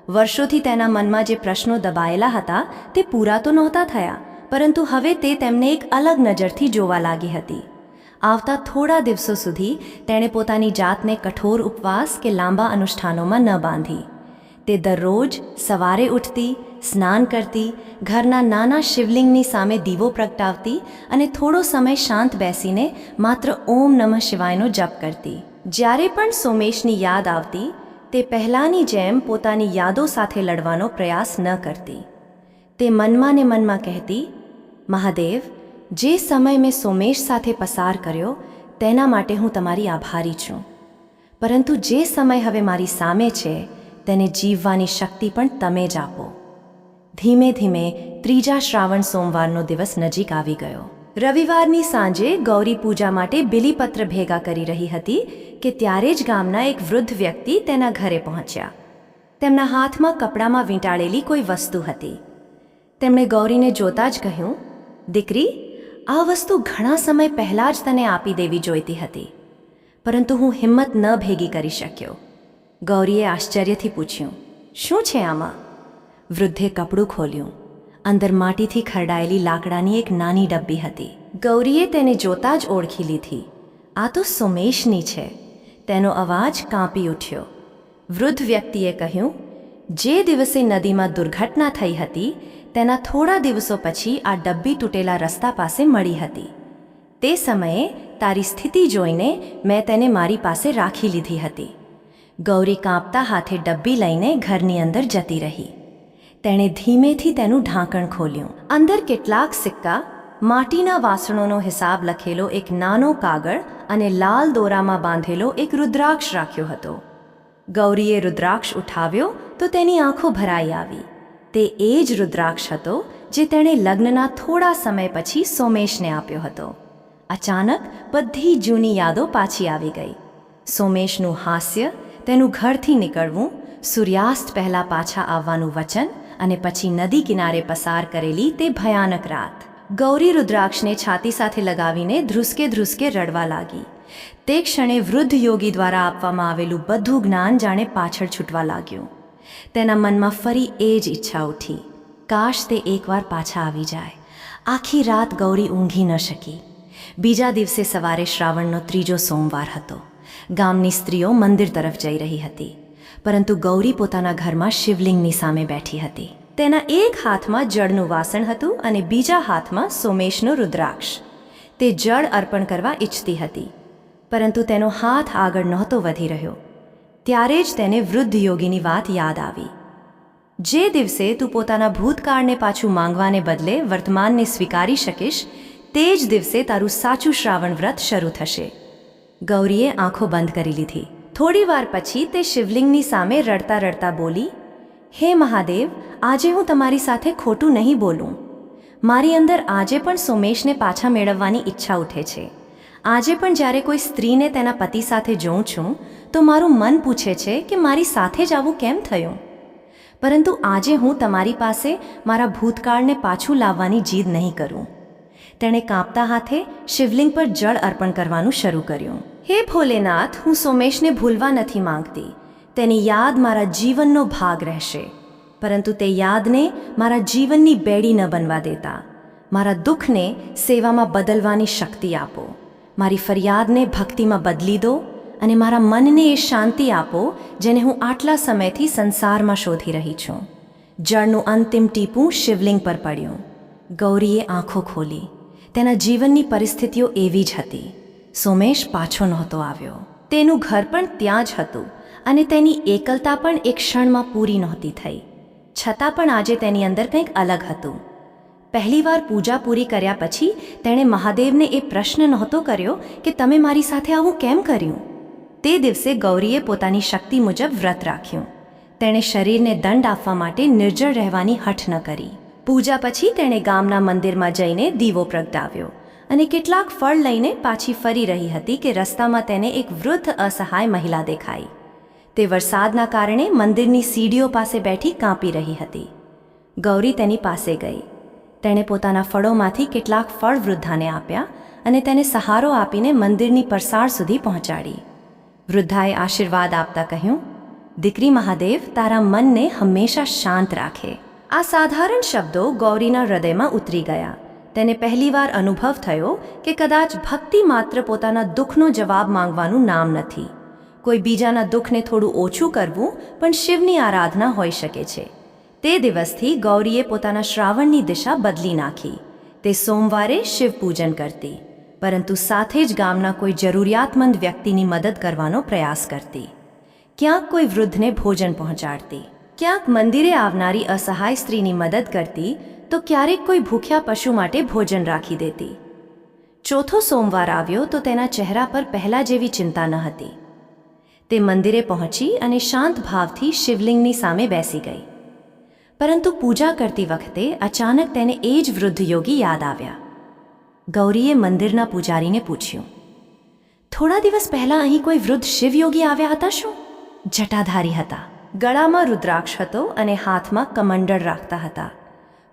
વર્ષોથી તેના મનમાં જે પ્રશ્નો દબાયેલા હતા તે પૂરા તો નહોતા થયા, પરંતુ હવે તે તેમને એક અલગ નજરથી જોવા લાગી હતી. આવતા થોડા દિવસો સુધી તેણે પોતાની જાતને કઠોર ઉપવાસ કે લાંબા અનુષ્ઠાનોમાં ન બાંધી. તે દરરોજ સવારે ઉઠતી, સ્નાન કરતી, ઘરના નાના શિવલિંગની સામે દીવો પ્રગટાવતી અને થોડો સમય શાંત બેસીને માત્ર ઓમ નમઃ શિવાયનો જપ કરતી. જ્યારે પણ સોમેશની યાદ આવતી, તે પહેલાંની જેમ પોતાની યાદો સાથે લડવાનો પ્રયાસ ન કરતી. તે મનમાં ને મનમાં કહેતી, મહાદેવ, જે સમય મેં સોમેશ સાથે પસાર કર્યો તેના માટે હું તમારી આભારી છું, પરંતુ જે સમય હવે મારી સામે છે તેને જીવવાની શક્તિ પણ તમે જ આપો. ધીમે ધીમે ત્રીજા શ્રાવણ સોમવારનો દિવસ નજીક આવી ગયો. રવિવારની સાંજે ગૌરી પૂજા માટે બિલીપત્ર ભેગા કરી રહી હતી કે ત્યારે જ ગામના એક વૃદ્ધ વ્યક્તિ તેના ઘરે પહોંચ્યા. તેમના હાથમાં કપડામાં વીંટાળેલી કોઈ વસ્તુ હતી. તેમણે ગૌરીને જોતા જ કહ્યું, દીકરી, આ વસ્તુ ઘણા સમય પહેલાં જ તને આપી દેવી જોઈતી હતી, પરંતુ હું હિંમત ન ભેગી કરી શક્યો. ગૌરીએ આશ્ચર્યથી પૂછ્યું, શું છે આમાં? વૃદ્ધે કપડું ખોલ્યું. અંદર માટીથી ખરડાયેલી લાકડાની એક નાની ડબ્બી હતી. ગૌરીએ તેને જોતા જ ઓળખી લીધી. આ તો સોમેશની છે. તેનો અવાજ કાંપી ઉઠ્યો. વૃદ્ધ વ્યક્તિએ કહ્યું, જે દિવસે નદીમાં દુર્ઘટના થઈ હતી તેના થોડા દિવસો પછી આ ડબ્બી તૂટેલા રસ્તા પાસે મળી હતી. તે સમયે તારી સ્થિતિ જોઈને મેં તેને મારી પાસે રાખી લીધી હતી. ગૌરી કાંપતા હાથે ડબ્બી લઈને ઘરની અંદર જતી રહી. તેણે ધીમેથી તેનું ઢાંકણ ખોલ્યું. અંદર કેટલાક સિક્કા, માટીના વાસણોનો હિસાબ લખેલો એક નાનો કાગળ અને લાલ દોરામાં બાંધેલો એક રુદ્રાક્ષ રાખ્યો હતો. ગૌરીએ રુદ્રાક્ષ ઉઠાવ્યો તો તેની આંખો ભરાઈ આવી. તે એ જ રુદ્રાક્ષ હતો જે તેણે લગ્નના થોડા સમય પછી સોમેશને આપ્યો હતો. અચાનક બધી જૂની યાદો પાછી આવી ગઈ. સોમેશનું હાસ્ય, તેનું ઘરથી નીકળવું, સૂર્યાસ્ત પહેલાં પાછા આવવાનું વચન અને પછી નદી કિનારે પસાર કરેલી તે ભયાનક રાત. ગૌરી રુદ્રાક્ષને છાતી સાથે લગાવીને ધ્રુસકે ધ્રુસકે રડવા લાગી. તે ક્ષણે વૃદ્ધ યોગી દ્વારા આપવામાં આવેલું બધું જ્ઞાન જાણે પાછળ છૂટવા લાગ્યું. તેના મનમાં ફરી એ જ ઈચ્છા ઉઠી, કાશ તે એકવાર પાછા આવી જાય. આખી રાત ગૌરી ઊંઘી ન શકી. બીજા દિવસે સવારે શ્રાવણનો ત્રીજો સોમવાર હતો. ગામની સ્ત્રીઓ મંદિર તરફ જઈ રહી હતી, પરંતુ ગૌરી પોતાના ઘરમાં શિવલિંગની સામે બેઠી હતી. તેના એક હાથમાં જળનું વાસણ હતું અને બીજા હાથમાં સોમેશનો રુદ્રાક્ષ. તે જળ અર્પણ કરવા ઈચ્છતી હતી, પરંતુ તેનો હાથ આગળ નહોતો વધી રહ્યો. ત્યારે જ તેને વૃદ્ધ યોગીની વાત યાદ આવી. જે દિવસે તું પોતાના ભૂતકાળને પાછું માંગવાને બદલે વર્તમાનને સ્વીકારી શકીશ, તે જ દિવસે તારું સાચું શ્રાવણ વ્રત શરૂ થશે. ગૌરીએ આંખો બંધ કરી લીધી. થોડી વાર પછી તે શિવલિંગની સામે રડતા રડતા બોલી, હે મહાદેવ, આજે હું તમારી સાથે ખોટું નહીં બોલું. મારી અંદર આજે પણ સોમેશને પાછા મેળવવાની ઈચ્છા ઉઠે છે. આજે પણ જ્યારે કોઈ સ્ત્રીને તેના પતિ સાથે જોઉં છું તો મારું મન પૂછે છે કે મારી સાથે જ આવું કેમ થયું. પરંતુ આજે હું તમારી પાસે મારા ભૂતકાળને પાછું લાવવાની જીદ નહીં કરું. તેણે કાંપતા હાથે શિવલિંગ પર જળ અર્પણ કરવાનું શરૂ કર્યું. હે ભોલેનાથ, હું સોમેશને ભૂલવા નથી માંગતી. તેની યાદ મારા જીવનનો ભાગ રહેશે, પરંતુ તે યાદને મારા જીવનની બેડી ન બનવા દેતા. મારા દુઃખને સેવામાં બદલવાની શક્તિ આપો. મારી ફરિયાદને ભક્તિમાં બદલી દો અને મારા મનને એ શાંતિ આપો જેને હું આટલા સમયથી સંસારમાં શોધી રહી છું. જળનું અંતિમ ટીપું શિવલિંગ પર પડ્યું. ગૌરીએ આંખો ખોલી. તેના જીવનની પરિસ્થિતિઓ એવી જ હતી. સોમેશ પાછો નહોતો આવ્યો. તેનું ઘર પણ ત્યાં જ હતું અને તેની એકલતા પણ એક ક્ષણમાં પૂરી નહોતી થઈ. છતાં પણ આજે તેની અંદર કંઈક અલગ હતું. પહેલીવાર પૂજા પૂરી કર્યા પછી તેણે મહાદેવને એ પ્રશ્ન નહોતો કર્યો કે તમે મારી સાથે આવું કેમ કર્યું. તે દિવસે ગૌરીએ પોતાની શક્તિ મુજબ વ્રત રાખ્યું. તેણે શરીરને દંડ આપવા માટે નિર્જળ રહેવાની હઠ ન કરી. પૂજા પછી તેણે ગામના મંદિરમાં જઈને દીવો પ્રગટાવ્યો અને કેટલાક ફળ લઈને પાછી ફરી રહી હતી કે રસ્તામાં તેને એક વૃદ્ધ અસહાય મહિલા દેખાઈ. તે વરસાદના કારણે મંદિરની સીડીઓ પાસે બેઠી કાંપી રહી હતી. ગૌરી તેની પાસે ગઈ. તેણે પોતાના ફળોમાંથી કેટલાક ફળ વૃદ્ધાને આપ્યા અને તેને સહારો આપીને મંદિરની પરસાળ સુધી પહોંચાડી. વૃદ્ધાએ આશીર્વાદ આપતા કહ્યું, દીકરી, મહાદેવ તારા મનને હંમેશા શાંત રાખે. આ સાધારણ શબ્દો ગૌરીના હૃદયમાં ઉતરી ગયા. તેને પહેલીવાર અનુભવ થયો કે કદાચ ભક્તિ માત્ર પોતાના દુઃખનો જવાબ માંગવાનું નામ નથી, કોઈ બીજાના દુઃખને થોડું ઓછું કરવું પણ શિવની આરાધના હોઈ શકે છે. તે દિવસથી ગૌરીએ પોતાના શ્રાવણની દિશા બદલી નાખી. તે સોમવારે શિવ પૂજન કરતી, પરંતુ સાથે જ ગામના કોઈ જરૂરિયાતમંદ વ્યક્તિની મદદ કરવાનો પ્રયાસ કરતી. ક્યાંક કોઈ વૃદ્ધને ભોજન પહોંચાડતી, ક્યાંક મંદિરે આવનારી અસહાય સ્ત્રીની મદદ કરતી, તો ક્યારેક કોઈ ભૂખ્યા પશુ માટે ભોજન રાખી દેતી. ચોથો સોમવાર આવ્યો તો તેના ચહેરા પર પહેલા જેવી ચિંતા ન હતી. તે મંદિરે પહોંચી અને શાંત ભાવથી શિવલિંગની સામે બેસી ગઈ. પરંતુ પૂજા કરતી વખતે અચાનક તેને એ જ વૃદ્ધ યોગી યાદ આવ્યા. ગૌરીએ મંદિરના પૂજારીને પૂછ્યું, થોડા દિવસ પહેલાં અહીં કોઈ વૃદ્ધ શિવયોગી આવ્યા હતા શું? જટાધારી હતા, ગળામાં રુદ્રાક્ષ હતો અને હાથમાં કમંડળ રાખતા હતા.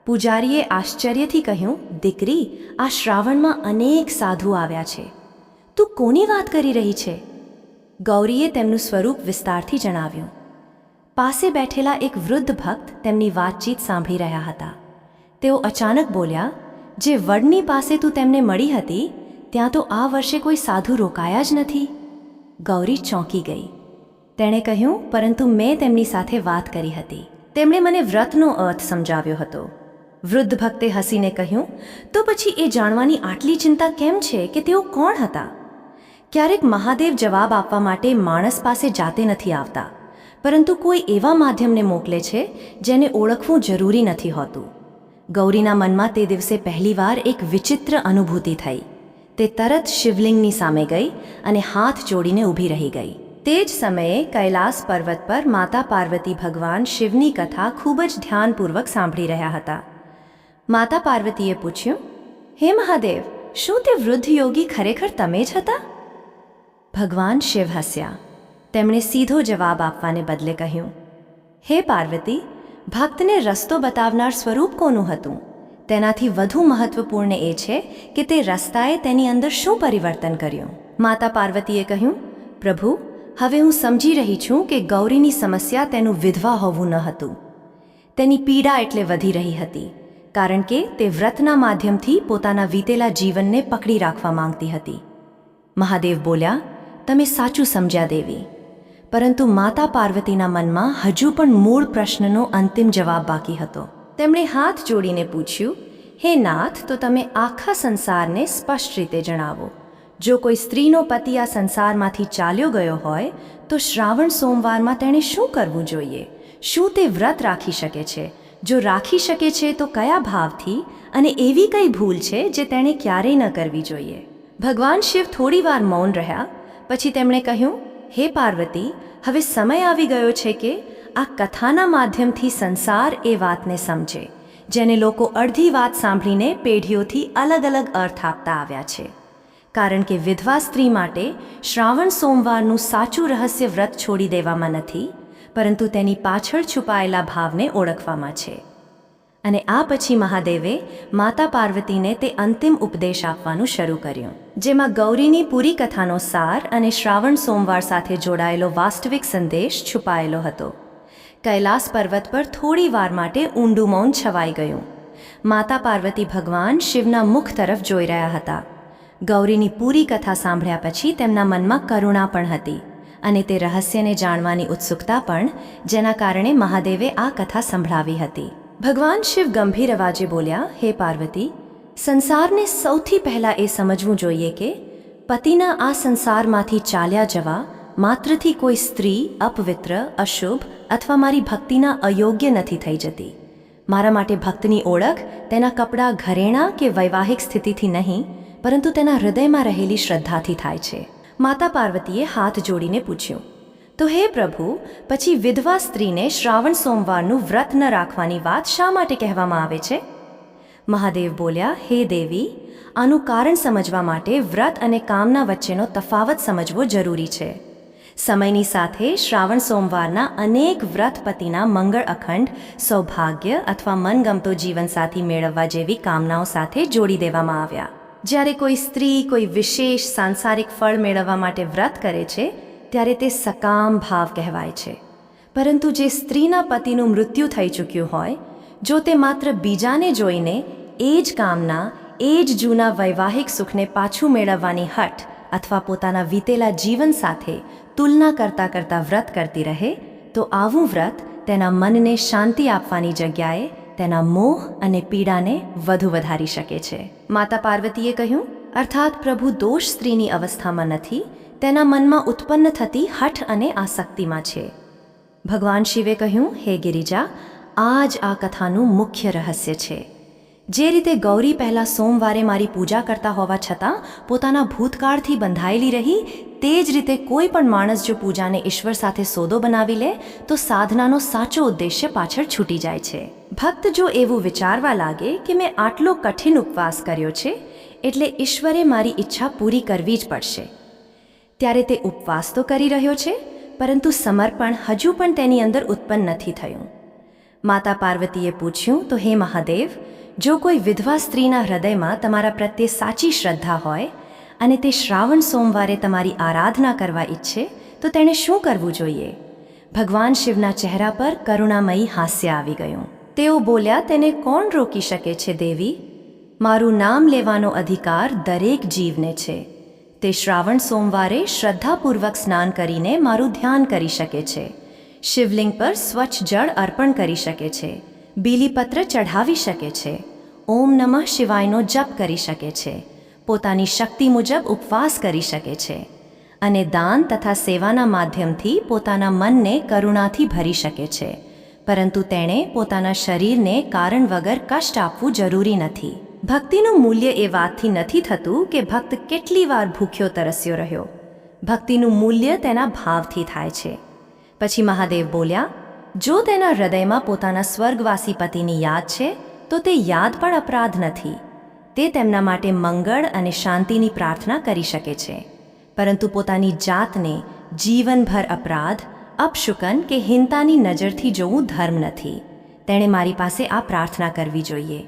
પૂજારીએ આશ્ચર્યથી કહ્યું, દીકરી, આ શ્રાવણમાં અનેક સાધુ આવ્યા છે. તું કોની વાત કરી રહી છે? ગૌરીએ તેમનું સ્વરૂપ વિસ્તારથી જણાવ્યું. પાસે બેઠેલા એક વૃદ્ધ ભક્ત તેમની વાતચીત સાંભળી રહ્યા હતા. તેઓ અચાનક બોલ્યા, જે વડની પાસે તું તેમને મળી હતી ત્યાં તો આ વર્ષે કોઈ સાધુ રોકાયા જ નથી. ગૌરી ચોંકી ગઈ. તેણે કહ્યું, પરંતુ મેં તેમની સાથે વાત કરી હતી. તેમણે મને વ્રતનો અર્થ સમજાવ્યો હતો. વૃદ્ધ ભક્તે હસીને કહ્યું, તો પછી એ જાણવાની આટલી ચિંતા કેમ છે કે તેઓ કોણ હતા? ક્યારેક મહાદેવ જવાબ આપવા માટે માણસ પાસે જાતે નથી આવતા, પરંતુ કોઈ એવા માધ્યમને મોકલે છે જેને ઓળખવું જરૂરી નથી હોતું. ગૌરીના મનમાં તે દિવસે પહેલીવાર એક વિચિત્ર અનુભૂતિ થઈ. તે તરત શિવલિંગની સામે ગઈ અને હાથ જોડીને ઊભી રહી ગઈ. તે જ સમયે કૈલાસ પર્વત પર માતા પાર્વતી ભગવાન શિવની કથા ખૂબ જ ધ્યાનપૂર્વક સાંભળી રહ્યા હતા. માતા પાર્વતીએ પૂછ્યું, હે મહાદેવ, શું તે વૃદ્ધ યોગી ખરેખર તમે જ હતા? ભગવાન શિવ હસ્યા. તેમણે સીધો જવાબ આપવાને બદલે કહ્યું, હે પાર્વતી, ભક્તને રસ્તો બતાવનાર સ્વરૂપ કોનું હતું? તેનાથી વધુ મહત્વપૂર્ણ એ છે કે તે રસ્તાએ તેની અંદર શું પરિવર્તન કર્યું? માતા પાર્વતીએ કહ્યું, પ્રભુ, હવે હું સમજી રહી છું કે ગૌરીની સમસ્યા તેનું વિધવા હોવું ન હતું. તેની પીડા એટલે વધી રહી હતી, કારણ કે તે વ્રતના માધ્યમથી પોતાના વીતેલા જીવનને પકડી રાખવા માંગતી હતી. મહાદેવ બોલ્યા, તમે સાચું સમજ્યા દેવી. પરંતુ માતા પાર્વતીના મનમાં હજુ પણ મૂળ પ્રશ્નનો અંતિમ જવાબ બાકી હતો. તેમણે હાથ જોડીને પૂછ્યું, હે નાથ, તો તમે આખા સંસારને સ્પષ્ટ રીતે જણાવો. જો કોઈ સ્ત્રીનો પતિ આ સંસારમાંથી ચાલ્યો ગયો હોય તો શ્રાવણ સોમવારમાં તેણે શું કરવું જોઈએ? શું તે વ્રત રાખી શકે છે? જો રાખી શકે છે તો કયા ભાવથી? અને એવી કઈ ભૂલ છે જે તેણે ક્યારેય ન કરવી જોઈએ? ભગવાન શિવ થોડીવાર મૌન રહ્યા. પછી તેમણે કહ્યું, હે પાર્વતી, હવે સમય આવી ગયો છે કે આ કથાના માધ્યમથી સંસાર એ વાતને સમજે જેને લોકો અડધી વાત સાંભળીને પેઢીઓથી અલગ અલગ અર્થ આપતા આવ્યા છે. કારણ કે વિધવા સ્ત્રી માટે શ્રાવણ સોમવારનું સાચું રહસ્ય વ્રત છોડી દેવામાં નથી, પરંતુ તેની પાછળ છુપાયેલા ભાવને ઓળખવામાં છે. અને આ પછી મહાદેવે માતા પાર્વતીને તે અંતિમ ઉપદેશ આપવાનું શરૂ કર્યું, જેમાં ગૌરીની પૂરી કથાનો સાર અને શ્રાવણ સોમવાર સાથે જોડાયેલો વાસ્તવિક સંદેશ છુપાયેલો હતો. કૈલાસ પર્વત પર થોડી વાર માટે ઊંડું મૌન છવાઈ ગયું. માતા પાર્વતી ભગવાન શિવના મુખ તરફ જોઈ રહ્યા હતા. ગૌરીની પૂરી કથા સાંભળ્યા પછી તેમના મનમાં કરુણા પણ હતી અને તે રહસ્યને જાણવાની ઉત્સુકતા પણ, જેના કારણે મહાદેવે આ કથા સંભળાવી હતી. ભગવાન શિવ ગંભીર અવાજે બોલ્યા, હે પાર્વતી, સંસારને સૌથી પહેલાં એ સમજવું જોઈએ કે પતિના આ સંસારમાંથી ચાલ્યા જવા માત્રથી કોઈ સ્ત્રી અપવિત્ર, અશુભ અથવા મારી ભક્તિના અયોગ્ય નથી થઈ જતી. મારા માટે ભક્તની ઓળખ તેના કપડાં, ઘરેણાં કે વૈવાહિક સ્થિતિથી નહીં, પરંતુ તેના હૃદયમાં રહેલી શ્રદ્ધાથી થાય છે. માતા પાર્વતીએ હાથ જોડીને પૂછ્યું, તો હે પ્રભુ, પછી વિધવા સ્ત્રીને શ્રાવણ સોમવારનું વ્રત ન રાખવાની વાત શા માટે કહેવામાં આવે છે? મહાદેવ બોલ્યા, હે દેવી, આનું કારણ સમજવા માટે વ્રત અને કામના વચ્ચેનો તફાવત સમજવો જરૂરી છે. સમયની સાથે શ્રાવણ સોમવારના અનેક વ્રત પતિના મંગળ, અખંડ સૌભાગ્ય અથવા મનગમતો જીવનસાથી મેળવવા જેવી કામનાઓ સાથે જોડી દેવામાં આવ્યા. જ્યારે કોઈ સ્ત્રી કોઈ વિશેષ સાંસારિક ફળ મેળવવા માટે વ્રત કરે છે ત્યારે તે સકામ ભાવ કહેવાય છે. પરંતુ જે સ્ત્રીના પતિનું મૃત્યુ થઈ ચૂક્યું હોય, જો તે માત્ર બીજાને જોઈને એ જ કામના, એ જ જૂના વૈવાહિક સુખને પાછું મેળવવાની હઠ અથવા પોતાના વીતેલા જીવન સાથે તુલના કરતાં કરતાં વ્રત કરતી રહે તો આવું વ્રત તેના મનને શાંતિ આપવાની જગ્યાએ તેના મોહ અને પીડાને વધુ વધારી શકે છે. માતા પાર્વતીએ કહ્યું, અર્થાત પ્રભુ દોષ સ્ત્રીની અવસ્થામાં નથી, તેના મનમાં ઉત્પન્ન થતી હઠ અને આસક્તિમાં છે. ભગવાન શિવે કહ્યું, હે ગિરિજા, આ જ આ કથાનું મુખ્ય રહસ્ય છે. જે રીતે ગૌરી પહેલાં સોમવારે મારી પૂજા કરતા હોવા છતાં પોતાના ભૂતકાળથી બંધાયેલી રહી, તે જ રીતે કોઈ પણ માણસ જો પૂજાને ઈશ્વર સાથે સોદો બનાવી લે તો સાધનાનો સાચો ઉદ્દેશ્ય પાછળ છૂટી જાય છે. ભક્ત જો એવું વિચારવા લાગે કે મેં આટલો કઠિન ઉપવાસ કર્યો છે એટલે ઈશ્વરે મારી ઈચ્છા પૂરી કરવી જ પડશે, ત્યારે તે ઉપવાસ તો કરી રહ્યો છે પરંતુ સમર્પણ હજુ પણ તેની અંદર ઉત્પન્ન નથી થયું. માતા પાર્વતીએ પૂછ્યું, તો હે મહાદેવ, જો કોઈ વિધવા સ્ત્રીના હૃદયમાં તમારા પ્રત્યે સાચી શ્રદ્ધા હોય અને તે શ્રાવણ સોમવારે તમારી આરાધના કરવા ઈચ્છે તો તેણે શું કરવું જોઈએ? ભગવાન શિવના ચહેરા પર કરુણામયી હાસ્ય આવી ગયું. તેઓ બોલ્યા, તેને કોણ રોકી શકે છે દેવી? મારું નામ લેવાનો અધિકાર દરેક જીવને છે. તે શ્રાવણ સોમવારે શ્રદ્ધાપૂર્વક સ્નાન કરીને મારું ધ્યાન કરી શકે છે, શિવલિંગ પર સ્વચ્છ જળ અર્પણ કરી શકે છે, બીલીપત્ર ચઢાવી શકે છે, ઓમ નમઃ શિવાયનો જપ કરી શકે છે, પોતાની શક્તિ મુજબ ઉપવાસ કરી શકે છે અને દાન તથા સેવાના માધ્યમથી પોતાના મનને કરુણાથી ભરી શકે છે. પરંતુ તેણે પોતાના શરીરને કારણ વગર કષ્ટ આપવું જરૂરી નથી. ભક્તિનું મૂલ્ય એ વાતથી નથી થતું કે ભક્ત કેટલી વાર ભૂખ્યો તરસ્યો રહ્યો. ભક્તિનું મૂલ્ય તેના ભાવથી થાય છે. પછી મહાદેવ બોલ્યા, જો તેના હૃદયમાં પોતાના સ્વર્ગવાસી પતિની યાદ છે તો તે યાદ પણ અપરાધ નથી. તે તેમના માટે મંગળ અને શાંતિની પ્રાર્થના કરી શકે છે, પરંતુ પોતાની જાતને જીવનભર અપરાધ, અપશુકન કે હિંતાની નજરથી જોવું ધર્મ નથી. તેણે મારી પાસે આ પ્રાર્થના કરવી જોઈએ,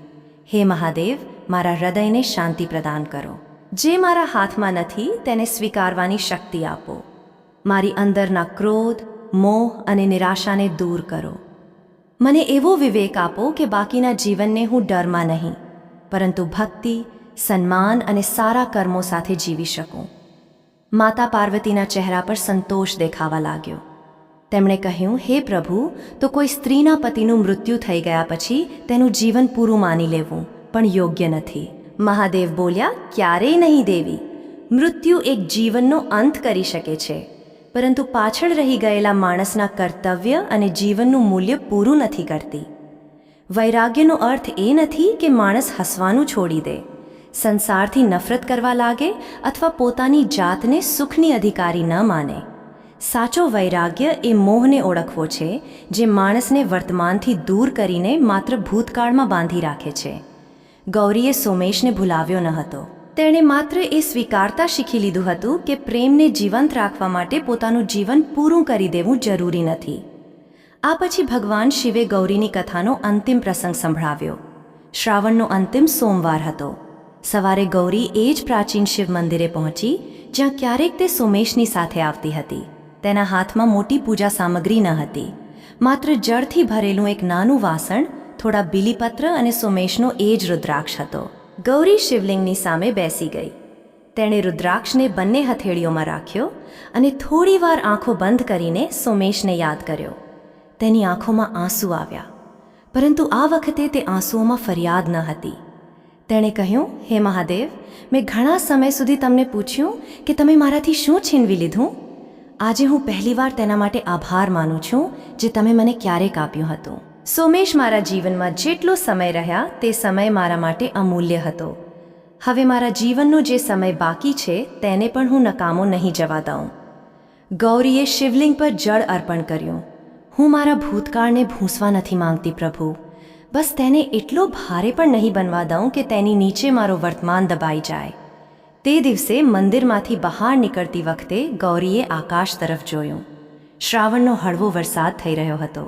હે મહાદેવ, મારા હૃદયને શાંતિ પ્રદાન કરો. જે મારા હાથમાં નથી તેને સ્વીકારવાની શક્તિ આપો. મારી અંદરના ક્રોધ, મોહ અને નિરાશાને દૂર કરો. મને એવો વિવેક આપો કે બાકીના જીવનને હું ડરમાં નહીં, પરંતુ ભક્તિ, સન્માન અને સારા કર્મો સાથે જીવી શકું. માતા પાર્વતીના ચહેરા પર સંતોષ દેખાવા લાગ્યો. તેમણે કહ્યું, હે પ્રભુ, તો કોઈ સ્ત્રીના પતિનું મૃત્યુ થઈ ગયા પછી તેનું જીવન પૂરું માની લેવું પણ યોગ્ય નથી. મહાદેવ બોલ્યા, ક્યારેય નહીં દેવી. મૃત્યુ એક જીવનનો અંત કરી શકે છે, પરંતુ પાછળ રહી ગયેલા માણસના કર્તવ્ય અને જીવનનું મૂલ્ય પૂરું નથી કરતી. વૈરાગ્યનો અર્થ એ નથી કે માણસ હસવાનું છોડી દે, સંસારથી નફરત કરવા લાગે અથવા પોતાની જાતને સુખની અધિકારી ન માને. સાચો વૈરાગ્ય એ મોહને ઓળખવો છે જે માણસને વર્તમાનથી દૂર કરીને માત્ર ભૂતકાળમાં બાંધી રાખે છે. ગૌરીએ સોમેશને ભૂલાવ્યો ન હતો. તેણે માત્ર એ સ્વીકારતા શીખી લીધું હતું કે પ્રેમને જીવંત રાખવા માટે પોતાનું જીવન પૂરું કરી દેવું જરૂરી નથી. આ પછી ભગવાન શિવે ગૌરીની કથાનો અંતિમ પ્રસંગ સંભળાવ્યો. શ્રાવણનો અંતિમ સોમવાર હતો. સવારે ગૌરી એ જ પ્રાચીન શિવ મંદિરે પહોંચી જ્યાં ક્યારેક તે સોમેશની સાથે આવતી હતી. તેના હાથમાં મોટી પૂજા સામગ્રી ન હતી, માત્ર જળથી ભરેલું એક નાનું વાસણ, થોડા બીલીપત્ર અને સોમેશનો એ જ રુદ્રાક્ષ હતો. ગૌરી શિવલિંગની સામે બેસી ગઈ. તેણે રુદ્રાક્ષને બંને હથેળીઓમાં રાખ્યો અને થોડીવાર આંખો બંધ કરીને સોમેશને યાદ કર્યો. તેની આંખોમાં આંસુ આવ્યા, પરંતુ આ વખતે તે આંસુઓમાં ફરિયાદ ન હતી. તેણે કહ્યું, હે મહાદેવ, મેં ઘણા સમય સુધી તમને પૂછ્યું કે તમે મારાથી શું છીનવી લીધું. આજે હું પહેલીવાર તેના માટે આભાર માનું છું જે તમે મને ક્યારેક આપ્યું હતું. સોમેશ મારા જીવનમાં જેટલો સમય રહ્યા તે સમય મારા માટે અમૂલ્ય હતો. હવે મારા જીવનનો જે સમય બાકી છે તેને પણ હું નકામો નહીં જવા દઉં. ગૌરીએ શિવલિંગ પર જળ અર્પણ કર્યું. હું મારા ભૂતકાળને ભૂંસવા નથી માંગતી પ્રભુ, બસ તેને એટલો ભારે પણ નહીં બનવા દઉં કે તેની નીચે મારો વર્તમાન દબાઈ જાય. તે દિવસે મંદિરમાંથી બહાર નીકળતી વખતે ગૌરીએ આકાશ તરફ જોયું. શ્રાવણનો હળવો વરસાદ થઈ રહ્યો હતો.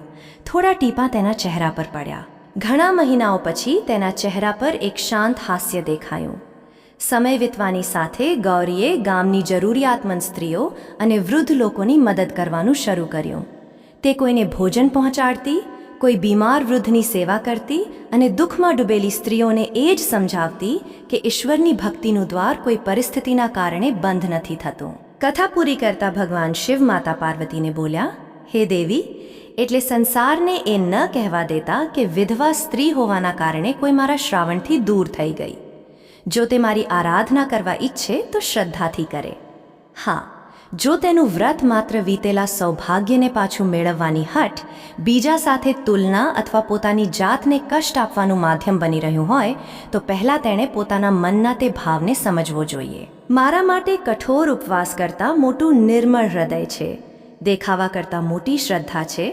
થોડા ટીપાં તેના ચહેરા પર પડ્યા. ઘણા મહિનાઓ પછી તેના ચહેરા પર એક શાંત હાસ્ય દેખાયું. સમય વીતવાની સાથે ગૌરીએ ગામની જરૂરિયાતમંદ સ્ત્રીઓ અને વૃદ્ધ લોકોની મદદ કરવાનું શરૂ કર્યું. તે કોઈને ભોજન પહોંચાડતી, કોઈ બીમાર વૃદ્ધની સેવા કરતી અને દુઃખમાં ડૂબેલી સ્ત્રીઓને એ જ સમજાવતી કે ઈશ્વરની ભક્તિનું દ્વાર કોઈ પરિસ્થિતિના કારણે બંધ નથી થતું. કથા પૂરી કરતા ભગવાન શિવ માતા પાર્વતીને બોલ્યા, હે દેવી, એટલે સંસારને એ ન કહેવા દેતા કે વિધવા સ્ત્રી હોવાના કારણે કોઈ મારા શ્રાવણથી દૂર થઈ ગઈ. જો તે મારી આરાધના કરવા ઈચ્છે તો શ્રદ્ધાથી કરે. હા, જો તેનું વ્રત માત્ર વીતેલા સૌભાગ્યને પાછું મેળવવાની હઠ, બીજા સાથે તુલના અથવા પોતાની જાતને કષ્ટ આપવાનું માધ્યમ બની રહ્યું હોય તો પહેલાં તેણે પોતાના મનના તે ભાવને સમજવો જોઈએ. મારા માટે કઠોર ઉપવાસ કરતાં મોટું નિર્મળ હૃદય છે, દેખાવા કરતાં મોટી શ્રદ્ધા છે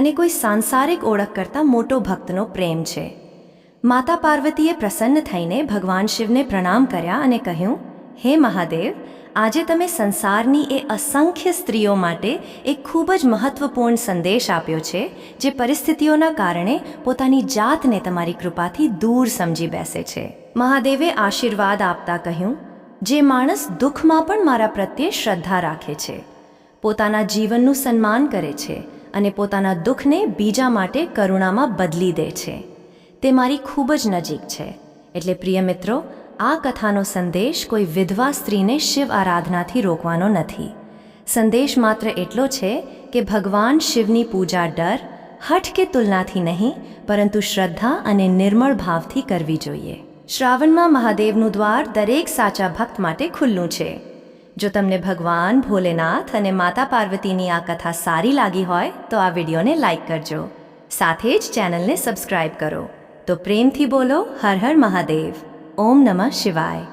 અને કોઈ સાંસારિક ઓળખ કરતાં મોટો ભક્તનો પ્રેમ છે. માતા પાર્વતીએ પ્રસન્ન થઈને ભગવાન શિવને પ્રણામ કર્યા અને કહ્યું, હે મહાદેવ, આજે તમે સંસારની એ અસંખ્ય સ્ત્રીઓ માટે એક ખૂબ જ મહત્વપૂર્ણ સંદેશ આપ્યો છે જે પરિસ્થિતિઓના કારણે પોતાની જાતને તમારી કૃપાથી દૂર સમજી બેસે છે. મહાદેવે આશીર્વાદ આપતા કહ્યું, જે માણસ દુઃખમાં પણ મારા પ્રત્યે શ્રદ્ધા રાખે છે, પોતાના જીવનનું સન્માન કરે છે અને પોતાના દુઃખને બીજા માટે કરુણામાં બદલી દે છે, તે મારી ખૂબ જ નજીક છે. એટલે પ્રિય મિત્રો, આ કથાનો સંદેશ કોઈ વિધવા સ્ત્રીને શિવ આરાધનાથી રોકવાનો નથી. સંદેશ માત્ર એટલો છે કે ભગવાન શિવની પૂજા ડર, હઠ કે તુલનાથી નહીં, પરંતુ શ્રદ્ધા અને નિર્મળ ભાવથી કરવી જોઈએ. શ્રાવણમાં મહાદેવનું દ્વાર દરેક સાચા ભક્ત માટે ખુલ્લું છે. જો તમને ભગવાન ભોલેનાથ અને માતા પાર્વતીની આ કથા સારી લાગી હોય તો આ વિડીયોને લાઈક કરજો. સાથે જ ચેનલને સબસ્ક્રાઈબ કરો. તો પ્રેમથી બોલો, હર હર મહાદેવ. ઓમ નમઃ શિવાય.